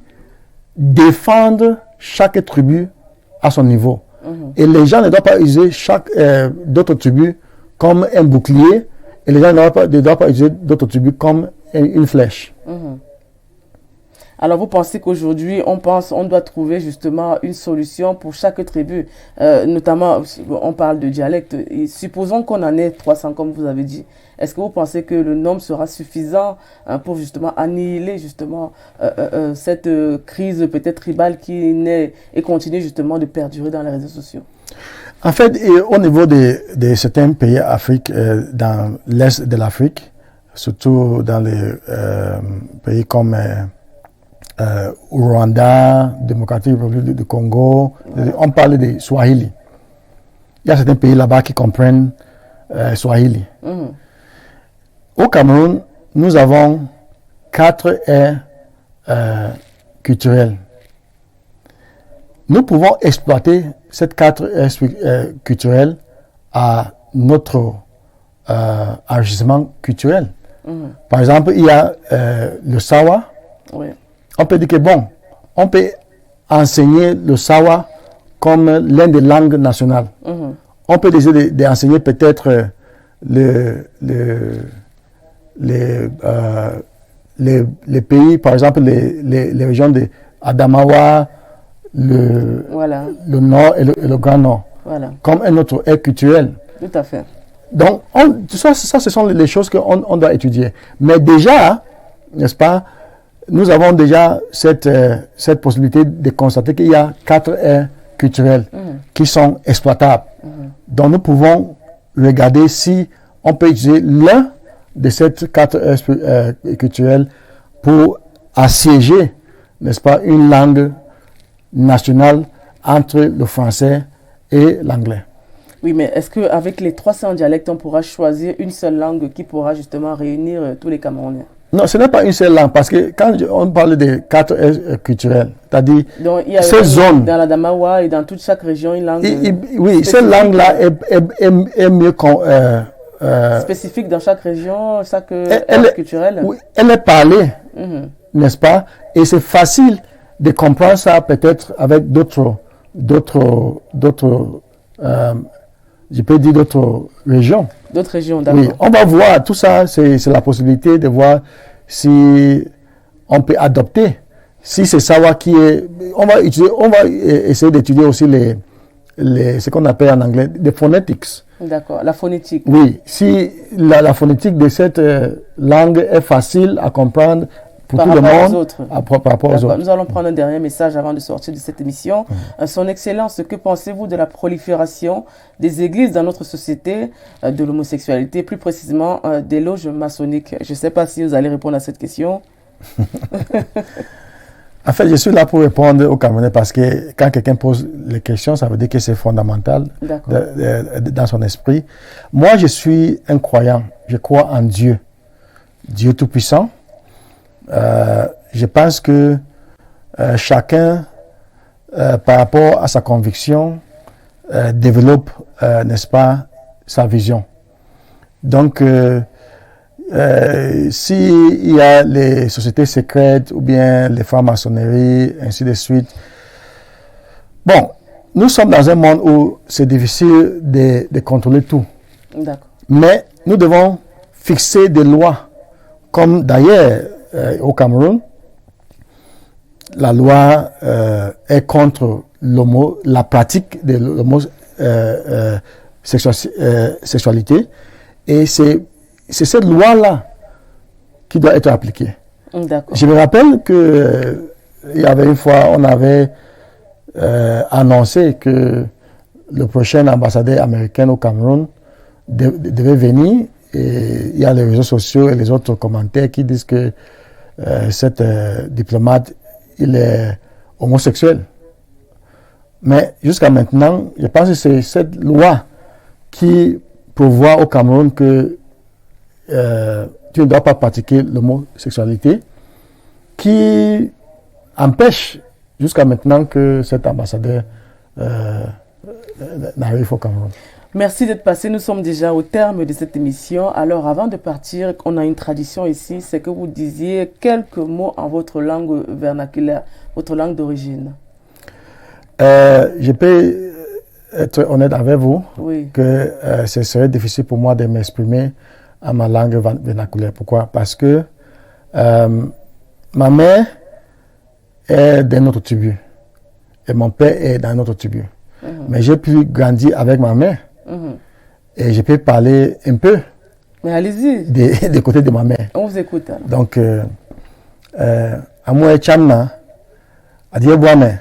défende chaque tribu à son niveau. Et les gens ne doivent pas utiliser d'autres tribus comme un bouclier. Et les gens ne doivent pas utiliser d'autres tribus comme une flèche. Alors, vous pensez qu'aujourd'hui, on doit trouver justement une solution pour chaque tribu, notamment, on parle de dialecte, et supposons qu'on en ait 300, comme vous avez dit. Est-ce que vous pensez que le nombre sera suffisant pour justement annihiler justement cette crise peut-être tribale qui naît et continue justement de perdurer dans les réseaux sociaux? En fait, au niveau de certains pays d'Afrique, dans l'est de l'Afrique, surtout dans les pays comme Rwanda, Démocratique République du Congo, on parle de Swahili. Il y a certains pays là-bas qui comprennent Swahili. Au Cameroun, nous avons 4 aires culturelles. Nous pouvons exploiter cette 4 aires culturelles à notre enrichissement culturel. Par exemple, il y a le Sawa. Oui. On peut dire que bon, on peut enseigner le Sawa comme l'une des langues nationales. On peut essayer d'enseigner peut-être les pays, par exemple les régions de Adamawa, le Nord et le Grand Nord, comme un autre aire culturel. Tout à fait. Donc, ça, ce sont les choses qu'on doit étudier. Mais déjà, n'est-ce pas, nous avons déjà cette possibilité de constater qu'il y a 4 aires culturelles qui sont exploitables. Donc, nous pouvons regarder si on peut utiliser l'un de ces 4 aires culturelles pour assiéger, n'est-ce pas, une langue nationale entre le français et l'anglais. Oui, mais est-ce qu'avec les 300 dialectes, on pourra choisir une seule langue qui pourra justement réunir tous les Camerounais? Non, ce n'est pas une seule langue, parce que quand on parle de 4 aires culturelles, c'est-à-dire ces zones... Dans la Damawa et dans toute chaque région, une langue... oui, cette langue-là est mieux... spécifique dans chaque région, chaque aire culturelle? Oui, elle est parlée, n'est-ce pas? Et c'est facile de comprendre ça peut-être avec d'autres je peux dire d'autres régions. D'autres régions, d'accord. Oui, on va voir, tout ça, c'est la possibilité de voir si on peut adopter. Si c'est ça qui est... On va essayer d'étudier aussi ce qu'on appelle en anglais des phonetics. D'accord, la phonétique. Oui, si la phonétique de cette langue est facile à comprendre pour tout le monde, par rapport aux autres. Nous allons prendre un dernier message avant de sortir de cette émission. Son Excellence, que pensez-vous de la prolifération des églises dans notre société, de l'homosexualité, plus précisément des loges maçonniques? Je ne sais pas si vous allez répondre à cette question. En fait, je suis là pour répondre aux Camerounais parce que quand quelqu'un pose les questions, ça veut dire que c'est fondamental dans son esprit. Moi, je suis un croyant. Je crois en Dieu. Dieu Tout-Puissant. Je pense que chacun, par rapport à sa conviction, développe, n'est-ce pas, sa vision. Donc, s'il y a les sociétés secrètes ou bien les francs-maçonneries, ainsi de suite, bon, nous sommes dans un monde où c'est difficile de contrôler tout. Mais nous devons fixer des lois, comme d'ailleurs au Cameroun, la loi est contre la pratique de l'homosexualité et c'est cette loi-là qui doit être appliquée. Je me rappelle que il y avait une fois, on avait annoncé que le prochain ambassadeur américain au Cameroun devait venir, et il y a les réseaux sociaux et les autres commentaires qui disent que cet diplomate, il est homosexuel. Mais jusqu'à maintenant, je pense que c'est cette loi qui prévoit au Cameroun que tu ne dois pas pratiquer l'homosexualité, qui empêche jusqu'à maintenant que cet ambassadeur n'arrive au Cameroun. Merci d'être passé. Nous sommes déjà au terme de cette émission. Alors, avant de partir, on a une tradition ici, c'est que vous disiez quelques mots en votre langue vernaculaire, votre langue d'origine. Je peux être honnête avec vous Oui. que ce serait difficile pour moi de m'exprimer en ma langue vernaculaire. Pourquoi? Parce que ma mère est d'un autre tribu et mon père est d'un autre tribu. Mais j'ai pu grandir avec ma mère et je peux parler un peu. Mais allez-y. Des côtés de ma mère. On vous écoute. Alors. Donc, Amoué Chamna, Adieu Boame,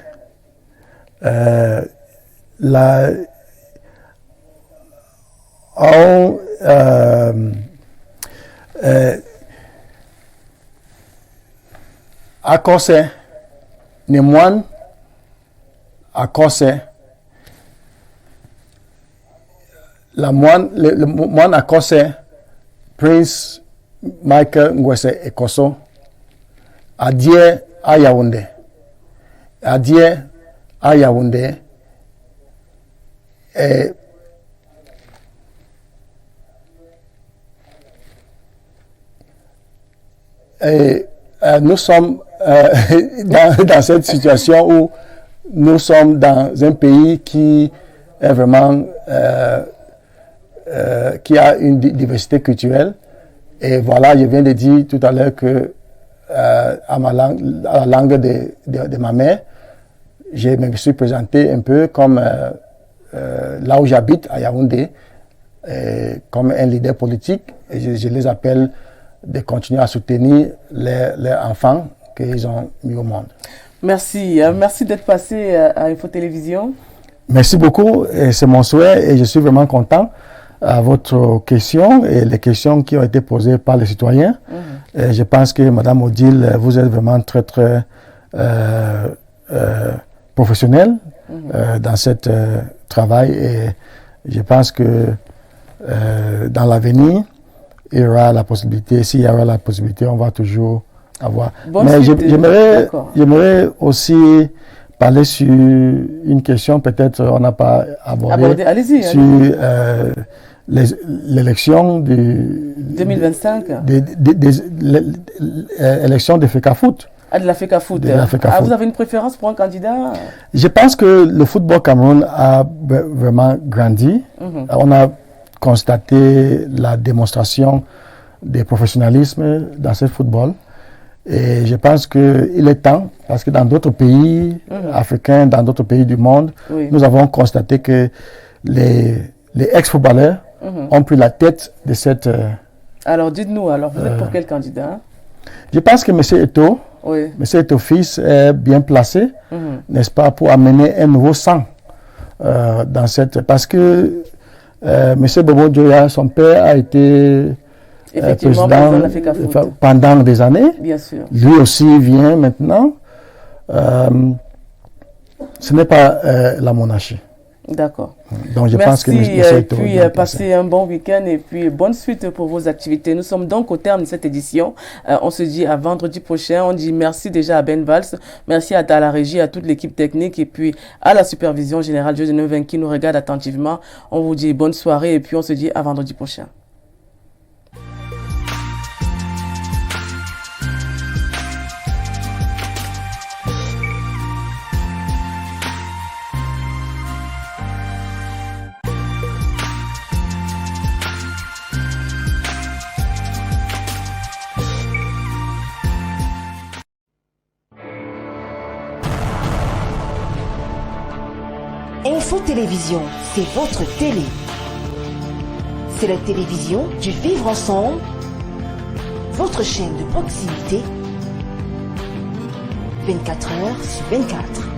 à cause ne moine à cause la moine le moine à cause Prince Michael Ngwese Ekoso Adieu à Yaoundé Adieu à Yaoundé et nous sommes dans cette situation où nous sommes dans un pays qui est vraiment qui a une diversité culturelle. Et voilà, je viens de dire tout à l'heure que à la langue de ma mère, je me suis présenté un peu comme là où j'habite, à Yaoundé, comme un leader politique. Et je les appelle de continuer à soutenir les enfants qu'ils ont mis au monde. Merci. Merci d'être passé à Info Télévision. Merci beaucoup. C'est mon souhait et je suis vraiment content à votre question et les questions qui ont été posées par les citoyens. Et je pense que Madame Odile, vous êtes vraiment très, très professionnelle dans ce travail et je pense que dans l'avenir, il y aura la possibilité, s'il y aura la possibilité, on va toujours avoir. Mais j'aimerais aussi parler sur une question, peut-être on n'a pas abordé. Allez-y. Sur l'élection de 2025. L'élection de FECAFOOT. Ah, de la FECAFOOT. Vous avez une préférence pour un candidat? Je pense que le football Cameroun a vraiment grandi. On a constaté la démonstration de professionnalisme dans ce football. Et je pense qu'il est temps, parce que dans d'autres pays africains, dans d'autres pays du monde, nous avons constaté que les ex-footballeurs ont pris la tête de cette... Alors dites-nous, vous êtes pour quel candidat? Je pense que M. Eto'o, M. Eto'o fils est bien placé, n'est-ce pas, pour amener un nouveau sang dans cette... Parce que M. Bobo Dioya, son père, a été président pendant des années. Bien sûr. Lui aussi vient maintenant. Ce n'est pas la monarchie. D'accord. Donc je pense que et puis passez un bon week-end et puis bonne suite pour vos activités. Nous sommes donc au terme de cette édition. On se dit à vendredi prochain. On dit merci déjà à Ben Valls, merci à la régie, à toute l'équipe technique et puis à la supervision générale Dieu de Neuvin qui nous regarde attentivement. On vous dit bonne soirée et puis on se dit à vendredi prochain. Info Télévision, c'est votre télé. C'est la télévision du vivre ensemble, votre chaîne de proximité, 24 heures sur 24.